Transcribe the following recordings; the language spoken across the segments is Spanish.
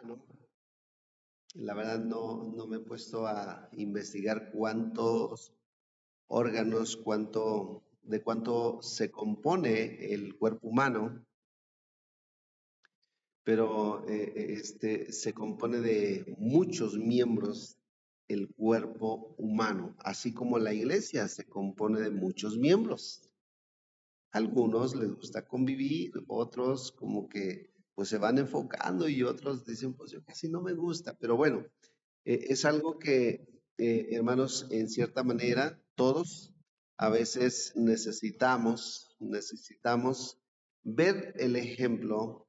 ¿no? La verdad no me he puesto a investigar cuántos órganos, de cuánto se compone el cuerpo humano, pero se compone de muchos miembros el cuerpo humano, así como la iglesia se compone de muchos miembros. Algunos les gusta convivir, otros como que pues se van enfocando y otros dicen pues yo casi no me gusta, pero bueno, es algo que hermanos, en cierta manera todos a veces necesitamos ver el ejemplo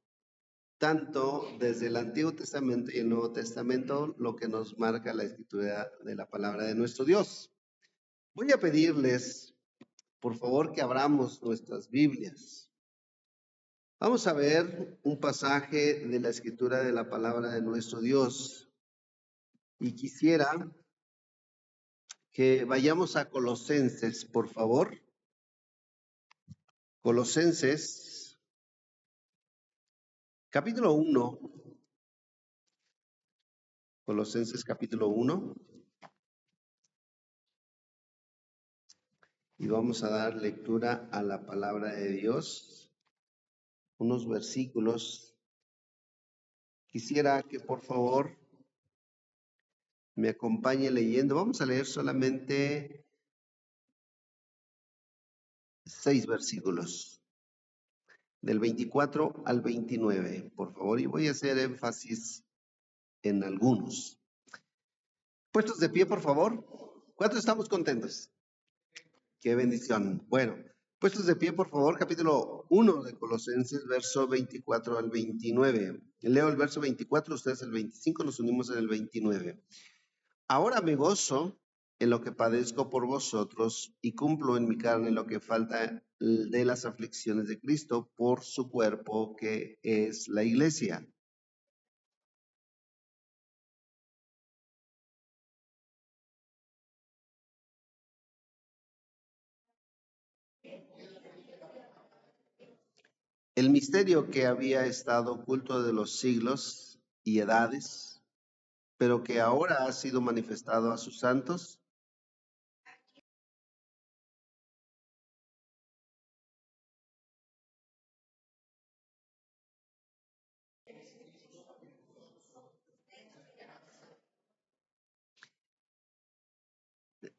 tanto desde el Antiguo Testamento y el Nuevo Testamento, lo que nos marca la escritura de la palabra de nuestro Dios. Voy a pedirles, por favor, que abramos nuestras Biblias. Vamos a ver un pasaje de la escritura de la palabra de nuestro Dios. Y quisiera que vayamos a Colosenses, por favor. Colosenses, capítulo 1. Colosenses, capítulo 1. Y vamos a dar lectura a la palabra de Dios. Unos versículos. Quisiera que por favor me acompañe leyendo. Vamos a leer solamente 6 versículos, del 24 al 29, por favor, y voy a hacer énfasis en algunos. Puestos de pie, por favor. ¿Cuántos estamos contentos? Qué bendición. Bueno, puestos de pie, por favor, capítulo 1 de Colosenses, verso 24 al 29. Leo el verso 24, ustedes el 25, nos unimos en el 29. Ahora me gozo en lo que padezco por vosotros y cumplo en mi carne lo que falta de las aflicciones de Cristo por su cuerpo, que es la iglesia. El misterio que había estado oculto de los siglos y edades, pero que ahora ha sido manifestado a sus santos.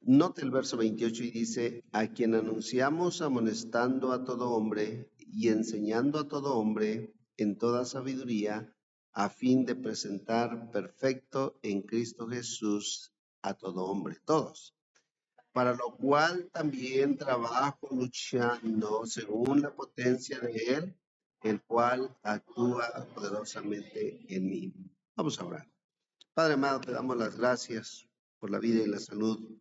Note el verso 28 y dice, a quien anunciamos amonestando a todo hombre y enseñando a todo hombre en toda sabiduría, a fin de presentar perfecto en Cristo Jesús a todo hombre, todos. Para lo cual también trabajo luchando según la potencia de Él, el cual actúa poderosamente en mí. Vamos a orar. Padre amado, te damos las gracias por la vida y la salud.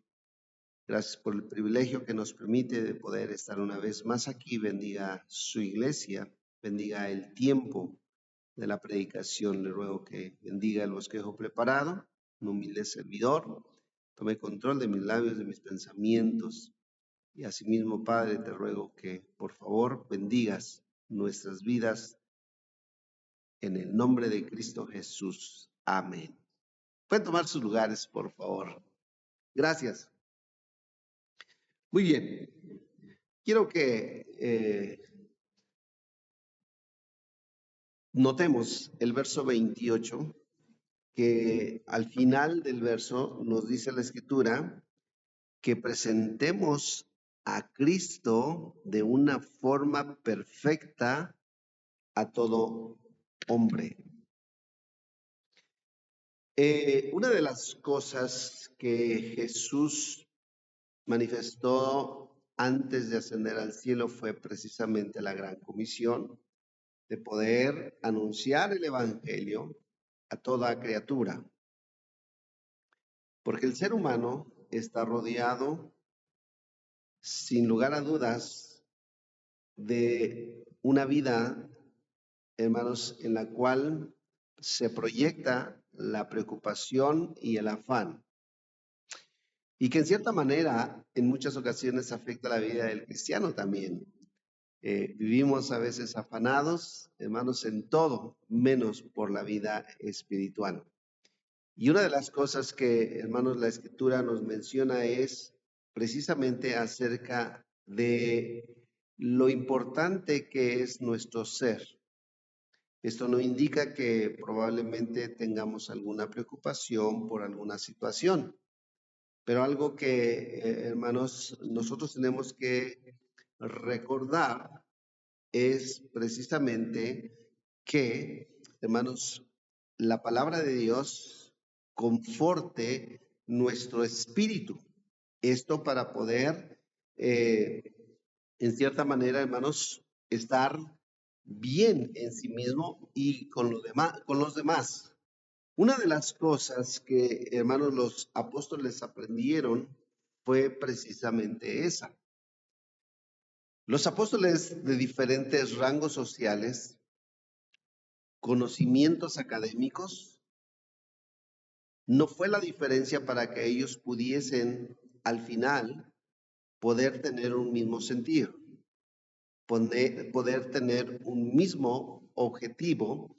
Gracias por el privilegio que nos permite de poder estar una vez más aquí. Bendiga su iglesia, bendiga el tiempo de la predicación. Le ruego que bendiga el bosquejo preparado, un humilde servidor. Tome control de mis labios, de mis pensamientos. Y asimismo, Padre, te ruego que por favor bendigas nuestras vidas en el nombre de Cristo Jesús. Amén. Pueden tomar sus lugares, por favor. Gracias. Muy bien. Quiero que notemos el verso 28, que al final del verso nos dice la escritura que presentemos a Cristo de una forma perfecta a todo hombre. Una de las cosas que Jesús manifestó antes de ascender al cielo fue precisamente la gran comisión de poder anunciar el evangelio a toda criatura. Porque el ser humano está rodeado, sin lugar a dudas, de una vida, hermanos, en la cual se proyecta la preocupación y el afán. Y que en cierta manera, en muchas ocasiones, afecta la vida del cristiano también. Vivimos a veces afanados, hermanos, en todo, menos por la vida espiritual. Y una de las cosas que, hermanos, la Escritura nos menciona es precisamente acerca de lo importante que es nuestro ser. Esto no indica que probablemente tengamos alguna preocupación por alguna situación, pero algo que, hermanos, nosotros tenemos que recordar es precisamente que, hermanos, la palabra de Dios conforte nuestro espíritu. Esto para poder, en cierta manera, hermanos, estar bien en sí mismo y con los demás. Una de las cosas que, hermanos, los apóstoles aprendieron fue precisamente esa. Los apóstoles de diferentes rangos sociales, conocimientos académicos, no fue la diferencia para que ellos pudiesen al final poder tener un mismo sentido, poder tener un mismo objetivo,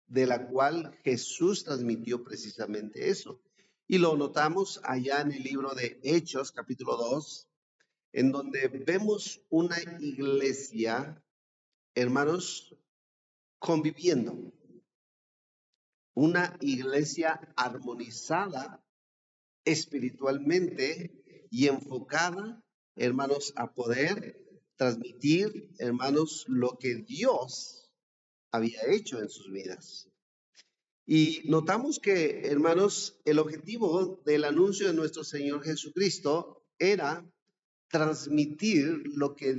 de la cual Jesús transmitió precisamente eso. Y lo notamos allá en el libro de Hechos, capítulo 2, en donde vemos una iglesia, hermanos, conviviendo, una iglesia armonizada espiritualmente y enfocada, hermanos, a poder transmitir, hermanos, lo que Dios había hecho en sus vidas. Y notamos que, hermanos, el objetivo del anuncio de nuestro Señor Jesucristo era transmitir lo que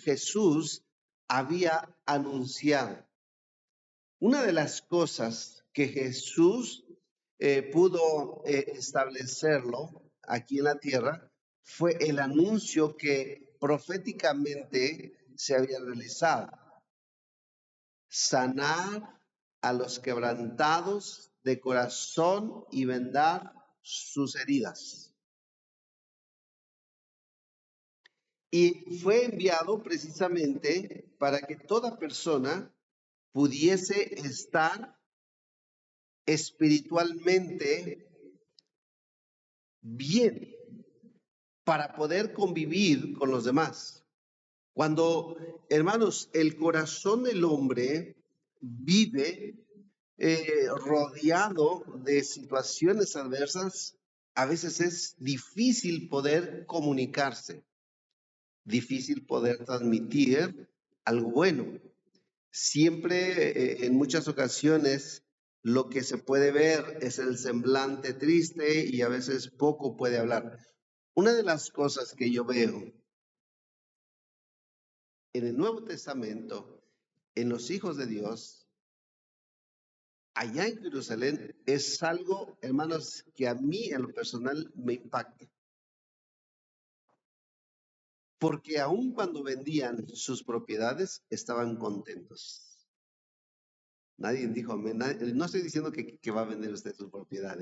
Jesús había anunciado. Una de las cosas que Jesús pudo establecerlo aquí en la tierra fue el anuncio que proféticamente se había realizado. Sanar a los quebrantados de corazón y vendar sus heridas. Y fue enviado precisamente para que toda persona pudiese estar espiritualmente bien para poder convivir con los demás. Cuando, hermanos, el corazón del hombre vive rodeado de situaciones adversas, a veces es difícil poder comunicarse, difícil poder transmitir algo bueno. Siempre, en muchas ocasiones, lo que se puede ver es el semblante triste y a veces poco puede hablar. Una de las cosas que yo veo en el Nuevo Testamento, en los hijos de Dios, allá en Jerusalén, es algo, hermanos, que a mí en lo personal me impacta. Porque aun cuando vendían sus propiedades, estaban contentos. Nadie dijo amén. No estoy diciendo que va a vender usted su propiedad,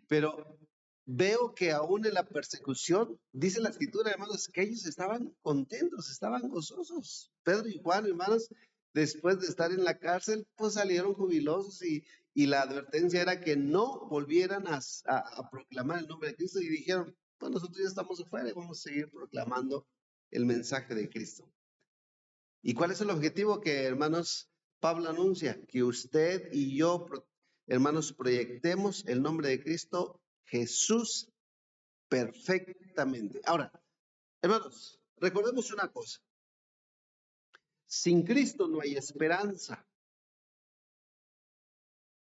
pero veo que aún en la persecución, dice la escritura, hermanos, que ellos estaban contentos, estaban gozosos. Pedro y Juan, hermanos, después de estar en la cárcel, pues salieron jubilosos y la advertencia era que no volvieran a proclamar el nombre de Cristo y dijeron, pues nosotros ya estamos afuera y vamos a seguir proclamando el mensaje de Cristo. ¿Y cuál es el objetivo que, hermanos, Pablo anuncia? Que usted y yo, hermanos, proyectemos el nombre de Cristo Jesús perfectamente. Ahora, hermanos, recordemos una cosa. Sin Cristo no hay esperanza.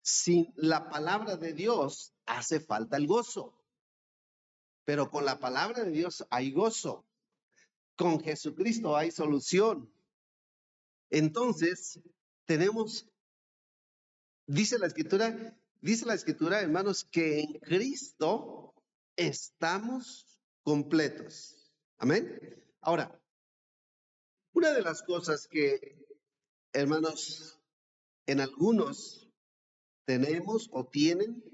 Sin la palabra de Dios hace falta el gozo. Pero con la palabra de Dios hay gozo. Con Jesucristo hay solución. Entonces, tenemos, dice la escritura, hermanos, que en Cristo estamos completos. Amén. Ahora, una de las cosas que, hermanos, en algunos tenemos o tienen,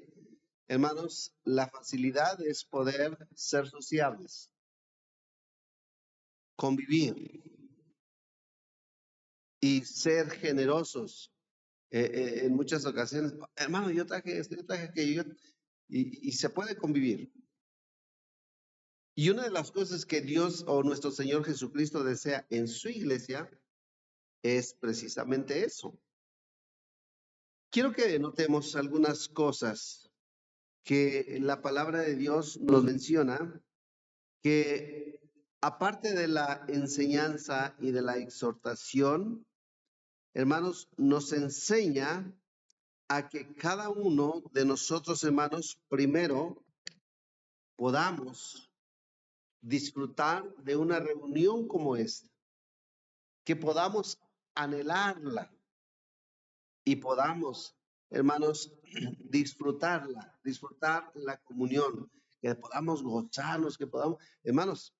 hermanos, la facilidad es poder ser sociables, convivir. y ser generosos. En muchas ocasiones, hermano, yo traje esto, yo traje aquello, y se puede convivir. Y una de las cosas que Dios o nuestro Señor Jesucristo desea en su iglesia es precisamente eso. Quiero que notemos algunas cosas que la palabra de Dios nos menciona, que aparte de la enseñanza y de la exhortación, hermanos, nos enseña a que cada uno de nosotros, hermanos, primero podamos disfrutar de una reunión como esta, que podamos anhelarla y podamos, hermanos, disfrutar la comunión, que podamos gozarnos, que podamos, hermanos,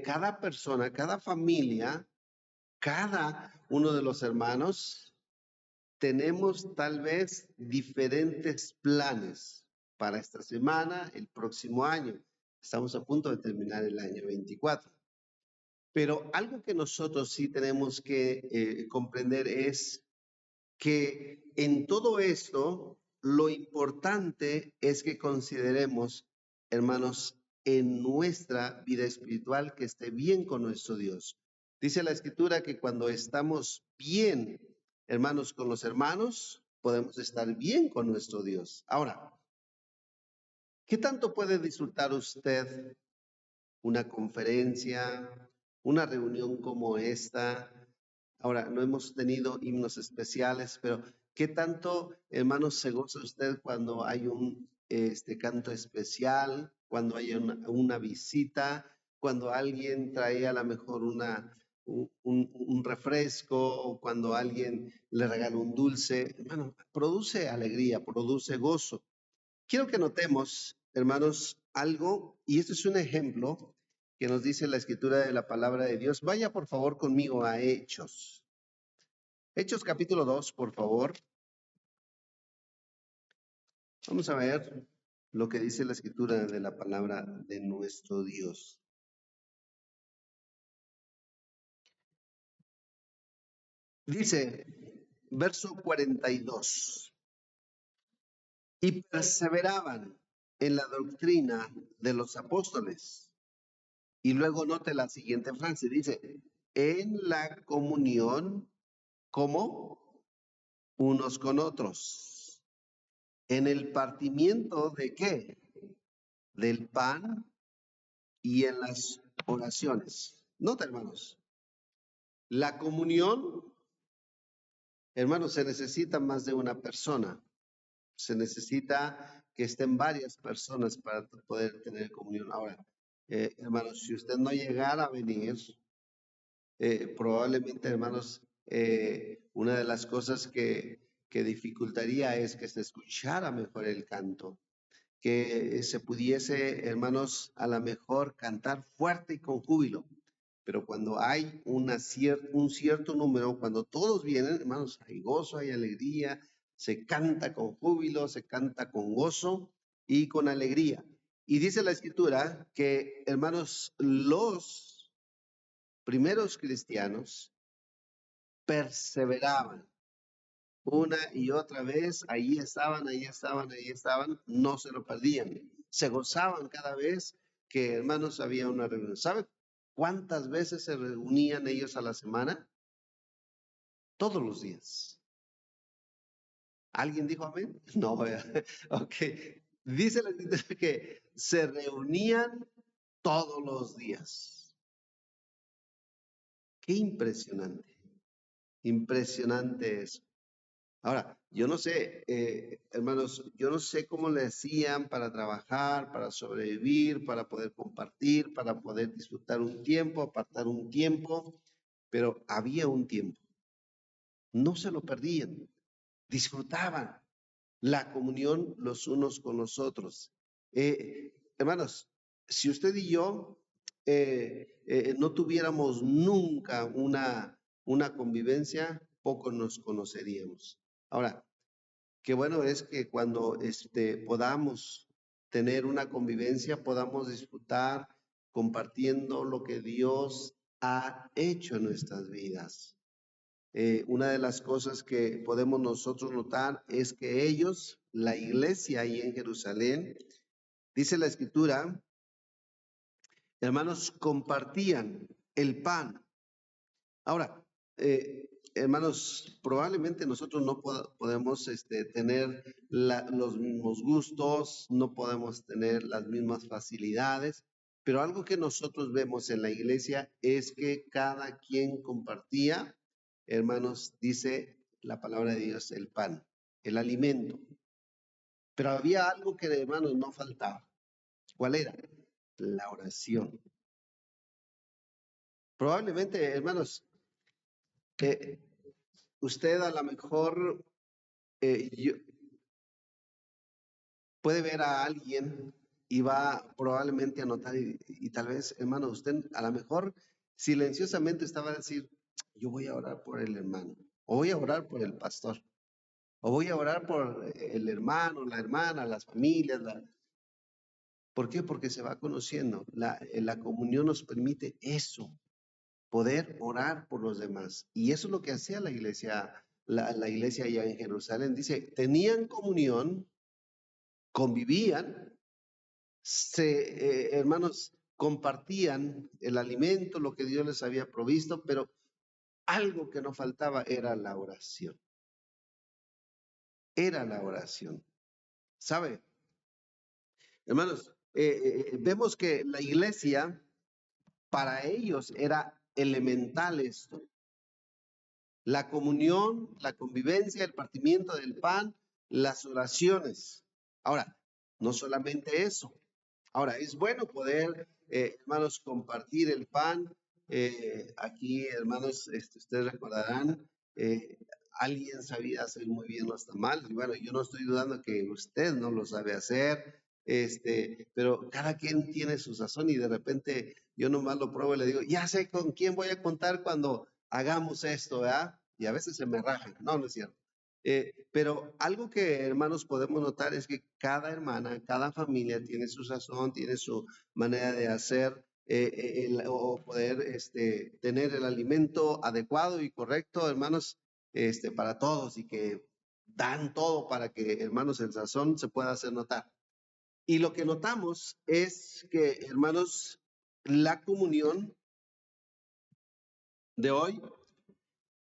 cada persona, cada familia, cada uno de los hermanos, tenemos tal vez diferentes planes para esta semana, el próximo año. Estamos a punto de terminar el año 24. Pero algo que nosotros sí tenemos que comprender es que en todo esto lo importante es que consideremos, hermanos, en nuestra vida espiritual que esté bien con nuestro Dios. Dice la Escritura que cuando estamos bien, hermanos, con los hermanos, podemos estar bien con nuestro Dios. Ahora, ¿qué tanto puede disfrutar usted una conferencia, una reunión como esta? Ahora, no hemos tenido himnos especiales, pero ¿qué tanto, hermanos, se goza usted cuando hay un canto especial, cuando hay una visita, cuando alguien trae a lo mejor un refresco, o cuando alguien le regala un dulce? Hermano, produce alegría, produce gozo. Quiero que notemos, hermanos, algo, y esto es un ejemplo que nos dice la escritura de la palabra de Dios. Vaya por favor conmigo a Hechos. Hechos capítulo 2, por favor. Vamos a ver lo que dice la escritura de la palabra de nuestro Dios. Dice, verso 42, y perseveraban en la doctrina de los apóstoles. Y luego note la siguiente frase, dice, en la comunión, ¿cómo? Unos con otros. En el partimiento de qué? Del pan y en las oraciones. Nota, hermanos, la comunión, hermanos, se necesita más de una persona. Se necesita que estén varias personas para poder tener comunión. Ahora, hermanos, si usted no llegara a venir, probablemente, hermanos, una de las cosas que dificultaría es que se escuchara mejor el canto, que se pudiese, hermanos, a lo mejor cantar fuerte y con júbilo. Pero cuando hay un cierto número, cuando todos vienen, hermanos, hay gozo, hay alegría, se canta con júbilo, se canta con gozo y con alegría. Y dice la escritura que, hermanos, los primeros cristianos perseveraban una y otra vez, ahí estaban, ahí estaban, ahí estaban, no se lo perdían. Se gozaban cada vez que, hermanos, había una reunión. ¿Sabe cuántas veces se reunían ellos a la semana? Todos los días. ¿Alguien dijo amén? No, ok. Dice la escritura que se reunían todos los días. Qué impresionante. Impresionante eso. Ahora, yo no sé, hermanos, yo no sé cómo le hacían para trabajar, para sobrevivir, para poder compartir, para poder disfrutar un tiempo, apartar un tiempo, pero había un tiempo. No se lo perdían, disfrutaban la comunión los unos con los otros. Hermanos, si usted y yo no tuviéramos nunca una convivencia, poco nos conoceríamos. Ahora, qué bueno es que cuando podamos tener una convivencia, podamos disfrutar compartiendo lo que Dios ha hecho en nuestras vidas. Una de las cosas que podemos nosotros notar es que ellos, la iglesia ahí en Jerusalén, dice la escritura, hermanos, compartían el pan. Ahora, hermanos, probablemente nosotros no podemos tener los mismos gustos, no podemos tener las mismas facilidades, pero algo que nosotros vemos en la iglesia es que cada quien compartía, hermanos, dice la palabra de Dios, el pan, el alimento. Pero había algo que, hermanos, no faltaba. ¿Cuál era? La oración. Probablemente, hermanos, usted a lo mejor puede ver a alguien y va probablemente a notar y tal vez, hermano, usted a lo mejor silenciosamente estaba a decir, yo voy a orar por el hermano, o voy a orar por el pastor, o voy a orar por el hermano, la hermana, las familias. ¿Por qué? Porque se va conociendo. La comunión nos permite eso, poder orar por los demás. Y eso es lo que hacía la iglesia, la iglesia allá en Jerusalén. Dice, tenían comunión, convivían, hermanos, compartían el alimento, lo que Dios les había provisto, pero algo que no faltaba era la oración. Era la oración. ¿Sabe? Hermanos, vemos que la iglesia, para ellos era elemental esto. La comunión, la convivencia, el partimiento del pan, las oraciones. Ahora, no solamente eso. Ahora, es bueno poder, hermanos, compartir el pan. Aquí, hermanos, ustedes recordarán, alguien sabía hacer muy bien los tamales. Y bueno, yo no estoy dudando que usted no lo sabe hacer, pero cada quien tiene su sazón y de repente yo nomás lo pruebo y le digo, ya sé con quién voy a contar cuando hagamos esto, ¿verdad? Y a veces se me rajan. No, no es cierto. Pero algo que, hermanos, podemos notar es que cada hermana, cada familia tiene su sazón, tiene su manera de hacer o poder tener el alimento adecuado y correcto, hermanos, para todos y que dan todo para que, hermanos, el sazón se pueda hacer notar. Y lo que notamos es que, hermanos, la comunión de hoy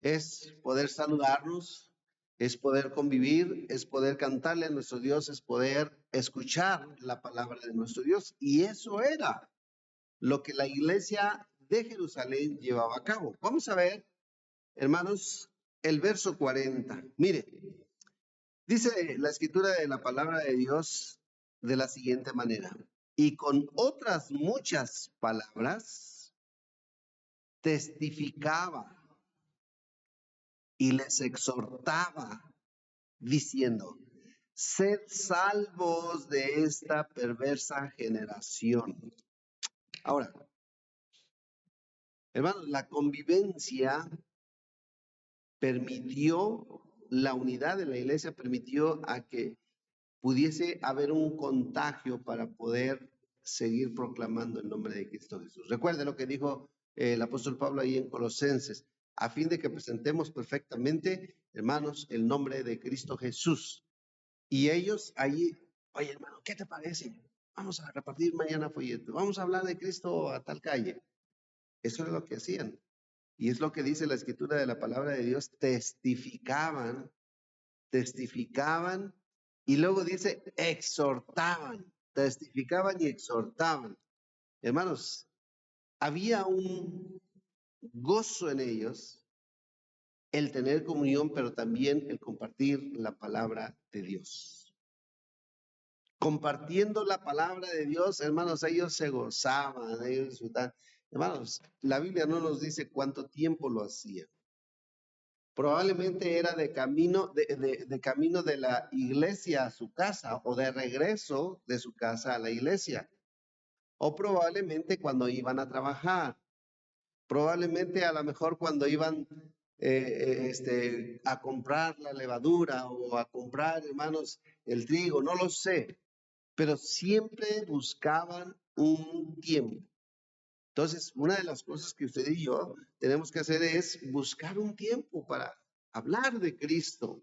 es poder saludarnos, es poder convivir, es poder cantarle a nuestro Dios, es poder escuchar la palabra de nuestro Dios. Y eso era lo que la iglesia de Jerusalén llevaba a cabo. Vamos a ver, hermanos, el verso 40. Mire, dice la escritura de la palabra de Dios de la siguiente manera. Y con otras muchas palabras testificaba y les exhortaba diciendo, sed salvos de esta perversa generación. Ahora, hermanos, la convivencia permitió, la unidad de la iglesia permitió a que pudiese haber un contagio para poder seguir proclamando el nombre de Cristo Jesús. Recuerde lo que dijo el apóstol Pablo ahí en Colosenses, a fin de que presentemos perfectamente, hermanos, el nombre de Cristo Jesús. Y ellos ahí, oye hermano, ¿qué te parece? Vamos a repartir mañana folletos, vamos a hablar de Cristo a tal calle. Eso es lo que hacían. Y es lo que dice la escritura de la palabra de Dios, testificaban, y luego dice, exhortaban, testificaban y exhortaban. Hermanos, había un gozo en ellos el tener comunión, pero también el compartir la palabra de Dios. Compartiendo la palabra de Dios, hermanos, ellos se gozaban, ellos disfrutaban. Hermanos, la Biblia no nos dice cuánto tiempo lo hacían. Probablemente era de camino de la iglesia a su casa o de regreso de su casa a la iglesia. O probablemente cuando iban a trabajar. Probablemente a lo mejor cuando iban a comprar la levadura o a comprar, hermanos, el trigo, no lo sé. Pero siempre buscaban un tiempo Entonces, una de las cosas que usted y yo tenemos que hacer es buscar un tiempo para hablar de Cristo,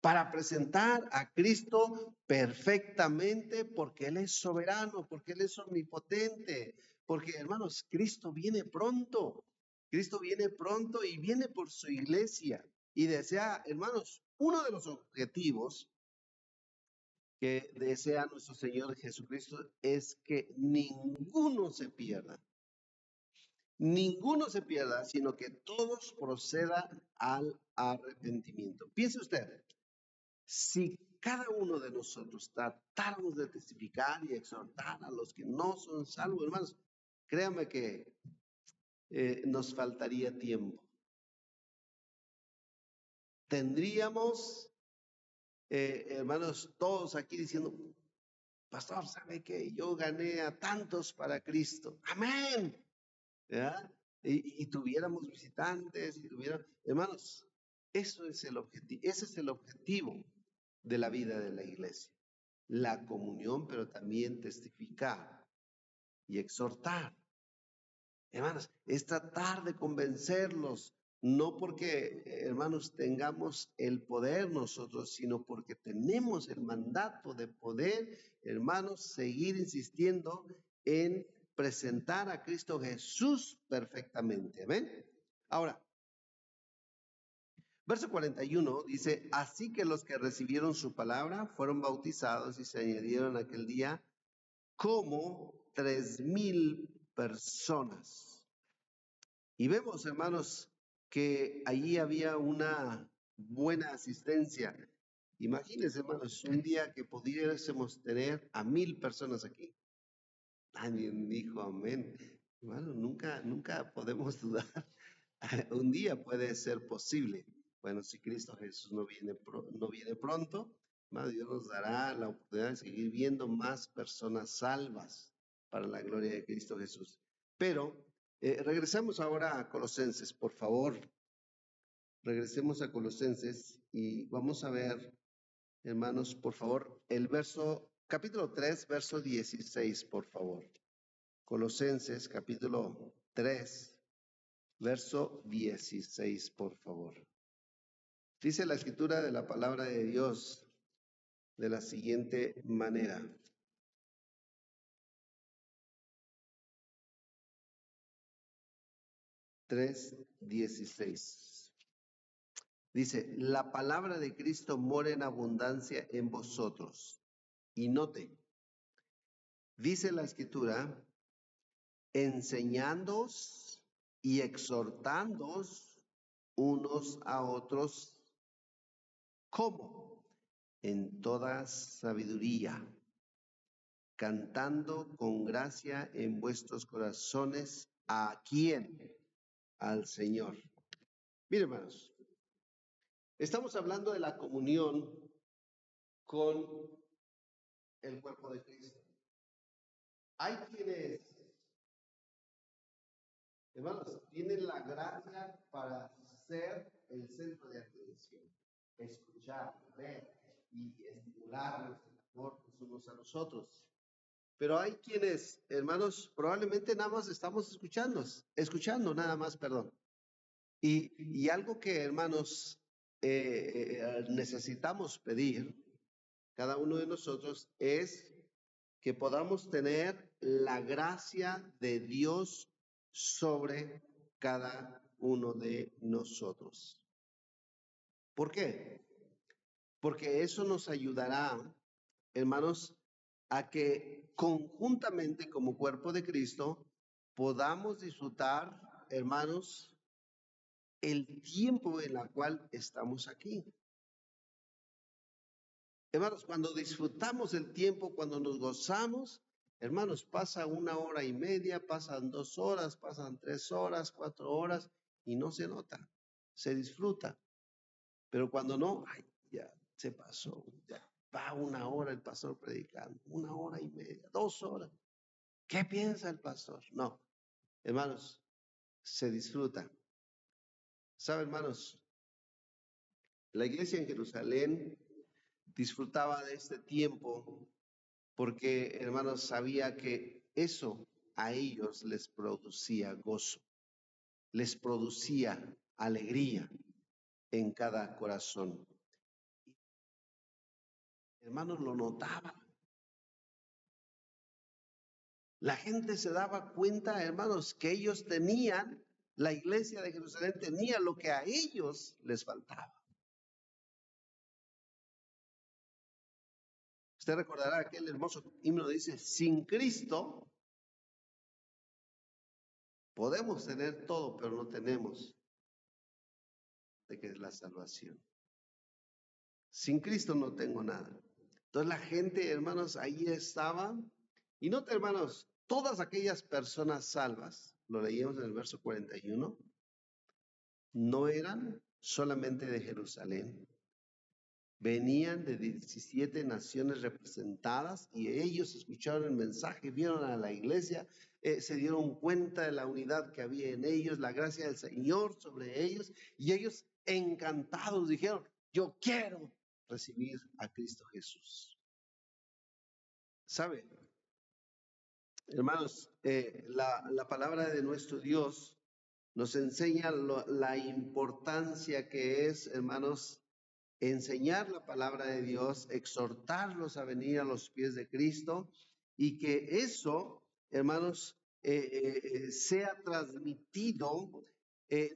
para presentar a Cristo perfectamente, porque Él es soberano, porque Él es omnipotente, porque hermanos, Cristo viene pronto. Cristo viene pronto y viene por su iglesia y desea, hermanos, uno de los objetivos que desea nuestro Señor Jesucristo es que ninguno se pierda, sino que todos procedan al arrepentimiento. Piense usted, si cada uno de nosotros tratáramos de testificar y exhortar a los que no son salvos, hermanos, créame que nos faltaría tiempo. Tendríamos, hermanos, todos aquí diciendo, pastor, ¿sabe qué? Yo gané a tantos para Cristo. Amén. ¿Ya? Y tuviéramos visitantes, hermanos, eso es el objetivo, ese es el objetivo de la vida de la iglesia. La comunión, pero también testificar y exhortar. Hermanos, es tratar de convencerlos, no porque, hermanos, tengamos el poder nosotros, sino porque tenemos el mandato de poder, hermanos, seguir insistiendo en presentar a Cristo Jesús perfectamente. ¿Ven? Ahora, verso 41 dice, así que los que recibieron su palabra fueron bautizados y se añadieron aquel día como 3,000 personas. Y vemos, hermanos, que allí había una buena asistencia. Imagínense, hermanos, un día que pudiésemos tener a 1,000 personas aquí. Nadie dijo amén. Hermano, nunca podemos dudar. Un día puede ser posible. Bueno, si Cristo Jesús no viene pronto, hermano, Dios nos dará la oportunidad de seguir viendo más personas salvas para la gloria de Cristo Jesús. Pero regresamos ahora a Colosenses, por favor. Regresemos a Colosenses y vamos a ver, hermanos, por favor, el capítulo 3, verso 16, por favor. Colosenses, capítulo 3, verso 16, por favor. Dice la escritura de la palabra de Dios de la siguiente manera. Tres 16. Dice, la palabra de Cristo mora en abundancia en vosotros. Y note, dice la escritura, enseñándoos y exhortándoos unos a otros, ¿cómo? En toda sabiduría, cantando con gracia en vuestros corazones, ¿a quién? Al Señor. Miren, hermanos, estamos hablando de la comunión con el cuerpo de Cristo. Hay quienes, hermanos, tienen la gracia para ser el centro de atención, escuchar, ver y estimular nuestro amor unos a los otros. Pero hay quienes, hermanos, probablemente nada más estamos escuchando nada más, perdón. Y algo que, hermanos, necesitamos pedir, cada uno de nosotros, es que podamos tener la gracia de Dios sobre cada uno de nosotros. ¿Por qué? Porque eso nos ayudará, hermanos, a que conjuntamente como cuerpo de Cristo podamos disfrutar, hermanos, el tiempo en el cual estamos aquí. Hermanos, cuando disfrutamos el tiempo, cuando nos gozamos, hermanos, pasa 1 hora y media, pasan 2 horas, pasan 3 horas, 4 horas y no se nota, se disfruta. Pero cuando no, ay, ya se pasó, ya va 1 hora el pastor predicando, 1 hora y media, 2 horas. ¿Qué piensa el pastor? No, hermanos, se disfruta. ¿Sabe, hermanos? La iglesia en Jerusalén disfrutaba de este tiempo porque, hermanos, sabía que eso a ellos les producía gozo, les producía alegría en cada corazón. Hermanos, lo notaban. La gente se daba cuenta, hermanos, que ellos tenían, la iglesia de Jerusalén tenía lo que a ellos les faltaba. Usted recordará aquel hermoso himno, dice, sin Cristo podemos tener todo, pero no tenemos de qué es la salvación. Sin Cristo no tengo nada. Entonces la gente, hermanos, ahí estaba. Y nota, hermanos, todas aquellas personas salvas, lo leíamos en el verso 41, no eran solamente de Jerusalén. Venían de 17 naciones representadas y ellos escucharon el mensaje, vieron a la iglesia, se dieron cuenta de la unidad que había en ellos, la gracia del Señor sobre ellos, y ellos encantados dijeron, yo quiero recibir a Cristo Jesús. ¿Sabe? Hermanos, la palabra de nuestro Dios nos enseña la importancia que es, hermanos, enseñar la palabra de Dios, exhortarlos a venir a los pies de Cristo y que eso, hermanos, sea transmitido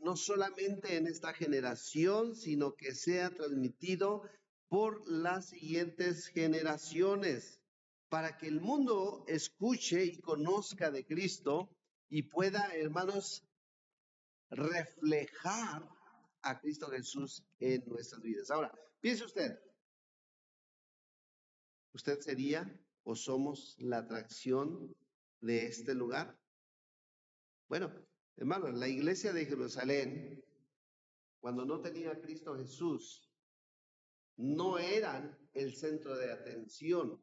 no solamente en esta generación, sino que sea transmitido por las siguientes generaciones, para que el mundo escuche y conozca de Cristo y pueda, hermanos, reflejar a Cristo Jesús en nuestras vidas. Ahora, piense usted, ¿usted sería o somos la atracción de este lugar? Bueno, hermanos, la iglesia de Jerusalén, cuando no tenía a Cristo Jesús, no eran el centro de atención.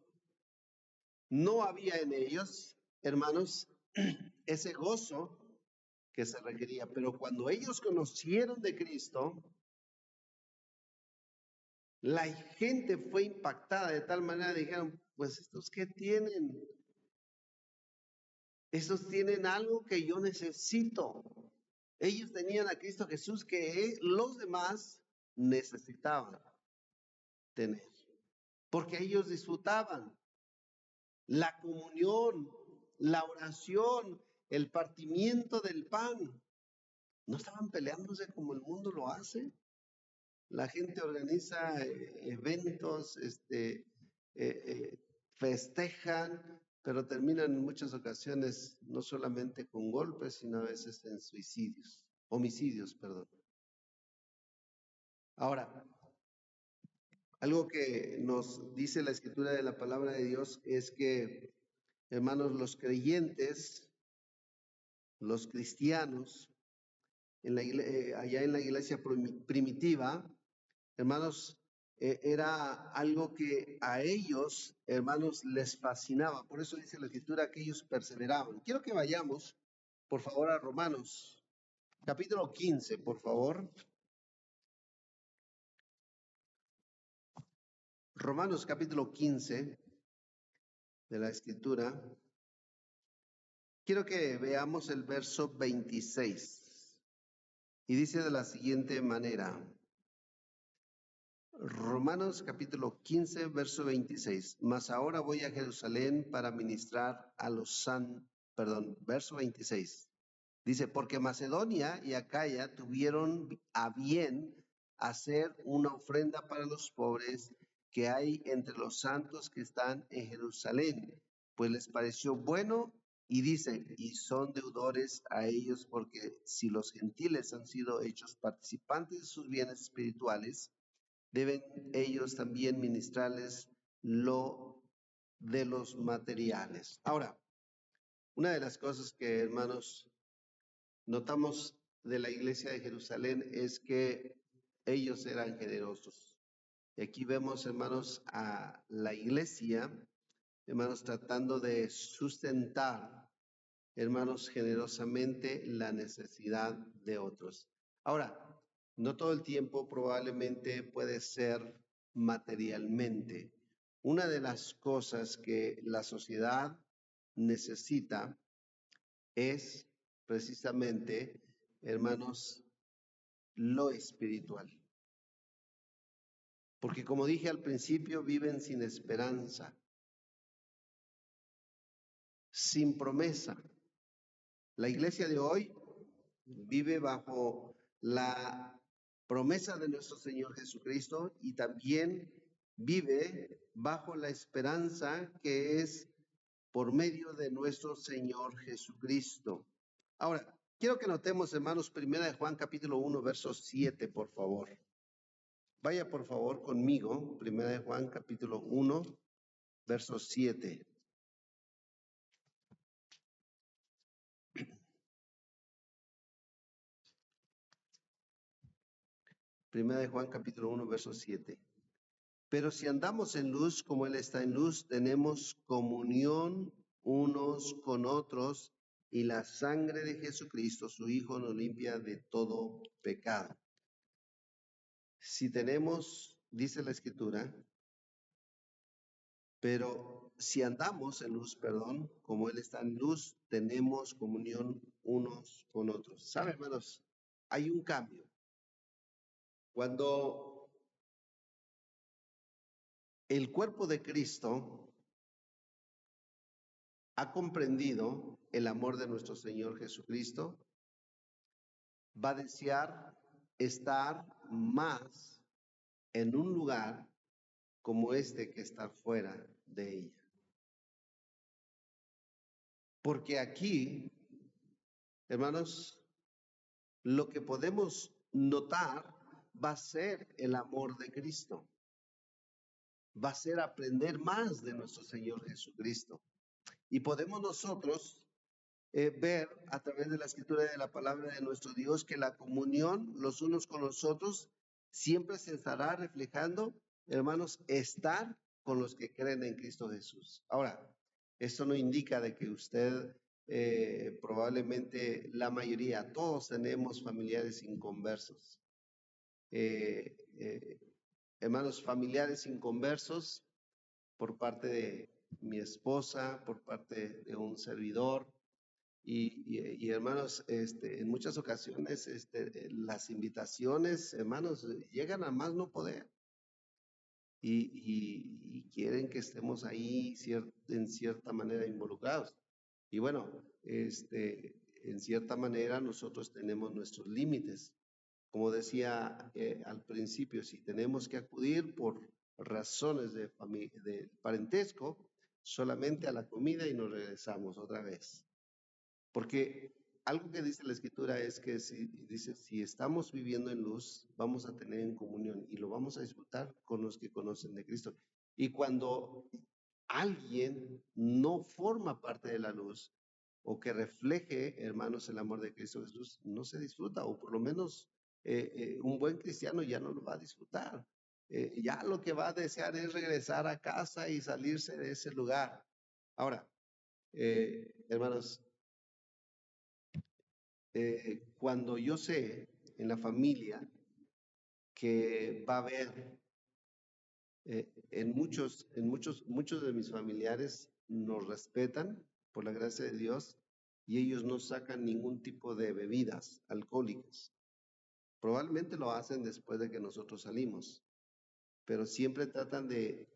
No había en ellos, hermanos, ese gozo que se requería. Pero cuando ellos conocieron de Cristo, la gente fue impactada de tal manera, dijeron, pues estos qué tienen, estos tienen algo que yo necesito. Ellos tenían a Cristo Jesús que los demás necesitaban tener, porque ellos disfrutaban la comunión, la oración, el partimiento del pan. No estaban peleándose como el mundo lo hace. La gente organiza eventos, festejan, pero terminan en muchas ocasiones no solamente con golpes, sino a veces en suicidios, homicidios, perdón. Ahora, algo que nos dice la escritura de la palabra de Dios es que, hermanos, los creyentes, los cristianos, allá en la iglesia primitiva, hermanos, era algo que a ellos, hermanos, les fascinaba. Por eso dice la escritura que ellos perseveraban. Quiero que vayamos, por favor, a Romanos, capítulo 15, por favor. Romanos, capítulo 15 de la escritura. Quiero que veamos el verso 26. Y dice de la siguiente manera. Romanos capítulo 15, verso 26. Mas ahora voy a Jerusalén para ministrar a los verso 26. Dice, porque Macedonia y Acaya tuvieron a bien hacer una ofrenda para los pobres que hay entre los santos que están en Jerusalén, pues les pareció bueno y dicen, y son deudores a ellos, porque si los gentiles han sido hechos participantes de sus bienes espirituales, deben ellos también ministrarles lo de los materiales. Ahora, una de las cosas que, hermanos, notamos de la iglesia de Jerusalén es que ellos eran generosos. Y aquí vemos, hermanos, a la iglesia, hermanos, tratando de sustentar, hermanos, generosamente la necesidad de otros. Ahora, no todo el tiempo probablemente puede ser materialmente. Una de las cosas que la sociedad necesita es precisamente, hermanos, lo espiritual. Porque como dije al principio, viven sin esperanza, sin promesa. La iglesia de hoy vive bajo la promesa de nuestro Señor Jesucristo y también vive bajo la esperanza que es por medio de nuestro Señor Jesucristo. Ahora, quiero que notemos, hermanos, primera de Juan capítulo 1, verso 7, por favor. Vaya por favor conmigo, primera de Juan capítulo 1, verso 7. Primera de Juan capítulo 1, verso 7. Pero si andamos en luz como Él está en luz, tenemos comunión unos con otros y la sangre de Jesucristo, su Hijo, nos limpia de todo pecado. Si tenemos, dice la Escritura, pero si andamos en luz, perdón, como Él está en luz, tenemos comunión unos con otros. ¿Saben, hermanos? Hay un cambio. Cuando el cuerpo de Cristo ha comprendido el amor de nuestro Señor Jesucristo, va a desear estar más en un lugar como este que está fuera de ella. Porque aquí, hermanos, lo que podemos notar va a ser el amor de Cristo. Va a ser aprender más de nuestro Señor Jesucristo. Y podemos nosotros ver a través de la escritura y de la palabra de nuestro Dios que la comunión los unos con los otros siempre se estará reflejando, hermanos, estar con los que creen en Cristo Jesús. Ahora, esto no indica de que usted, probablemente la mayoría, todos tenemos familiares inconversos. Hermanos, familiares inconversos por parte de mi esposa, por parte de un servidor, y hermanos, en muchas ocasiones las invitaciones, hermanos, llegan a más no poder y quieren que estemos ahí en cierta manera involucrados. Y bueno, en cierta manera nosotros tenemos nuestros límites. Como decía al principio, si tenemos que acudir por razones de parentesco, solamente a la comida y nos regresamos otra vez. Porque algo que dice la escritura es que dice, si estamos viviendo en luz, vamos a tener en comunión y lo vamos a disfrutar con los que conocen de Cristo. Y cuando alguien no forma parte de la luz o que refleje, hermanos, el amor de Cristo Jesús, no se disfruta, o por lo menos un buen cristiano ya no lo va a disfrutar. Ya lo que va a desear es regresar a casa y salirse de ese lugar. Ahora, hermanos, cuando yo sé en la familia que va a haber, muchos de mis familiares nos respetan por la gracia de Dios y ellos no sacan ningún tipo de bebidas alcohólicas. Probablemente lo hacen después de que nosotros salimos, pero siempre tratan de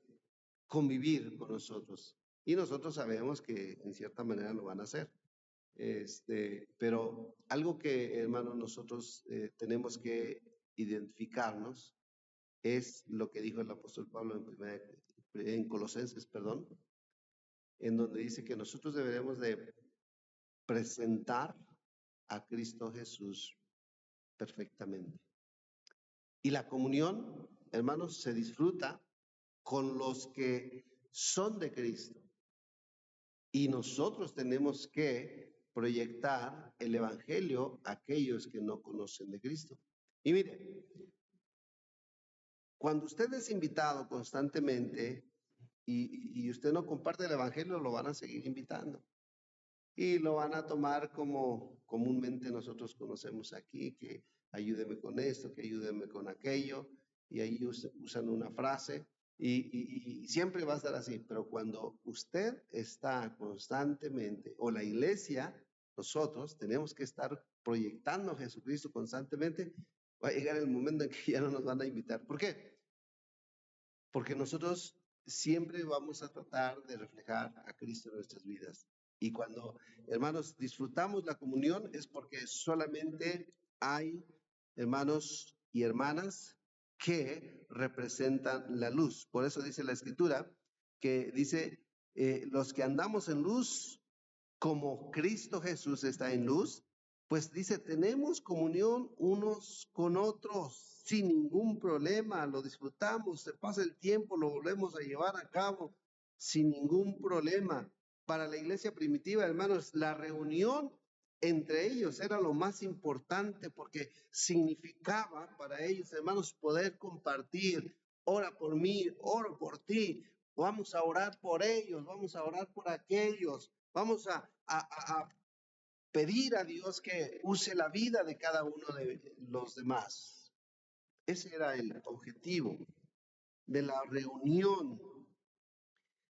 convivir con nosotros y nosotros sabemos que en cierta manera lo van a hacer. Pero algo que, hermanos, nosotros tenemos que identificarnos es lo que dijo el apóstol Pablo en Colosenses, perdón, en donde dice que nosotros deberemos de presentar a Cristo Jesús perfectamente. Y la comunión, hermanos, se disfruta con los que son de Cristo. Y nosotros tenemos que proyectar el Evangelio a aquellos que no conocen de Cristo. Y mire, cuando usted es invitado constantemente y usted no comparte el Evangelio, lo van a seguir invitando. Y lo van a tomar como comúnmente nosotros conocemos aquí, que ayúdeme con esto, que ayúdeme con aquello, y ahí usan una frase, y siempre va a estar así. Pero cuando usted está constantemente, o la iglesia nosotros tenemos que estar proyectando a Jesucristo constantemente, va a llegar el momento en que ya no nos van a invitar. ¿Por qué? Porque nosotros siempre vamos a tratar de reflejar a Cristo en nuestras vidas. Y cuando, hermanos, disfrutamos la comunión es porque solamente hay hermanos y hermanas que representan la luz. Por eso dice la Escritura que dice, los que andamos en luz, como Cristo Jesús está en luz, pues dice, tenemos comunión unos con otros sin ningún problema, lo disfrutamos, se pasa el tiempo, lo volvemos a llevar a cabo sin ningún problema. Para la iglesia primitiva, hermanos, la reunión entre ellos era lo más importante porque significaba para ellos, hermanos, poder compartir, ora por mí, oro por ti, vamos a orar por ellos, vamos a orar por aquellos, vamos a pedir a Dios que use la vida de cada uno de los demás. Ese era el objetivo de la reunión.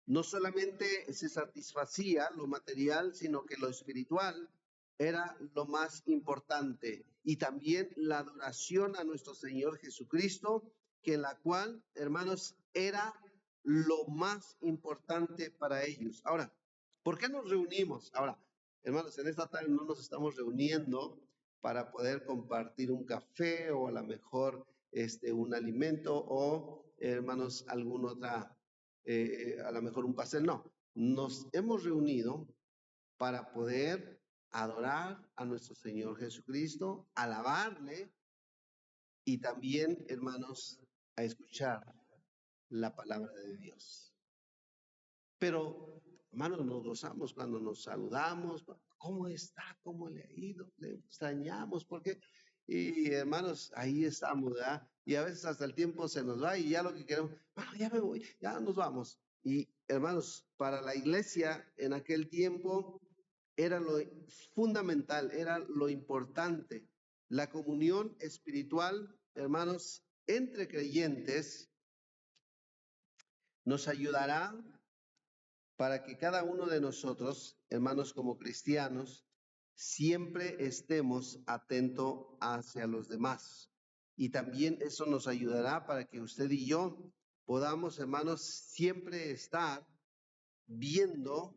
No solamente se satisfacía lo material, sino que lo espiritual era lo más importante. Y también la adoración a nuestro Señor Jesucristo, que la cual, hermanos, era lo más importante para ellos. Ahora, ¿por qué nos reunimos? Ahora, hermanos, en esta tarde no nos estamos reuniendo para poder compartir un café o a lo mejor un alimento o, hermanos, alguna otra a lo mejor un pastel, no. Nos hemos reunido para poder adorar a nuestro Señor Jesucristo, alabarle y también, hermanos, a escuchar la palabra de Dios. Pero, hermanos, nos gozamos cuando nos saludamos. ¿Cómo está? ¿Cómo le ha ido? Le extrañamos porque, y hermanos, ahí estamos, ¿verdad? Y a veces hasta el tiempo se nos va y ya lo que queremos, bueno, ya me voy, ya nos vamos. Y hermanos, para la iglesia en aquel tiempo era lo fundamental, era lo importante. La comunión espiritual, hermanos, entre creyentes nos ayudará para que cada uno de nosotros, hermanos como cristianos, siempre estemos atentos hacia los demás. Y también eso nos ayudará para que usted y yo podamos, hermanos, siempre estar viendo,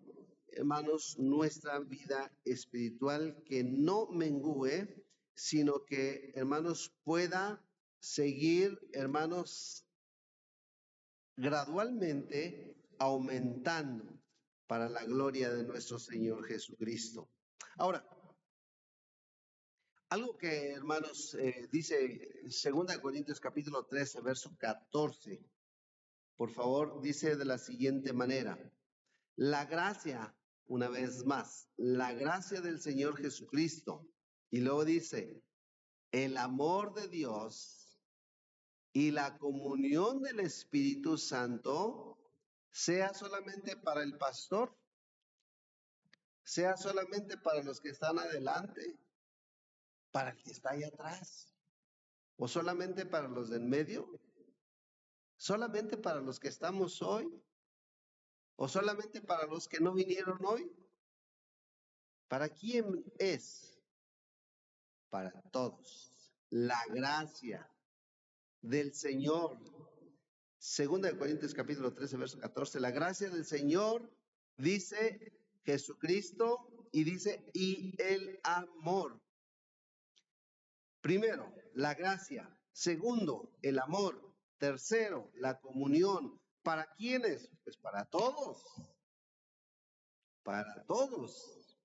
hermanos, nuestra vida espiritual que no mengüe, sino que, hermanos, pueda seguir, hermanos, gradualmente aumentando para la gloria de nuestro Señor Jesucristo. Ahora, algo que, hermanos, dice 2 Corintios capítulo 13, verso 14, por favor, dice de la siguiente manera, la gracia, una vez más, la gracia del Señor Jesucristo, y luego dice, el amor de Dios y la comunión del Espíritu Santo sea solamente para el pastor, sea solamente para los que están adelante, para el que está ahí atrás, o solamente para los del medio, solamente para los que estamos hoy, o solamente para los que no vinieron hoy. ¿Para quién es? Para todos. La gracia del Señor. Segunda de Corintios capítulo 13, verso 14. La gracia del Señor, dice Jesucristo, y dice, y el amor. Primero, la gracia. Segundo, el amor. Tercero, la comunión. ¿Para quiénes? Pues para todos. Para todos.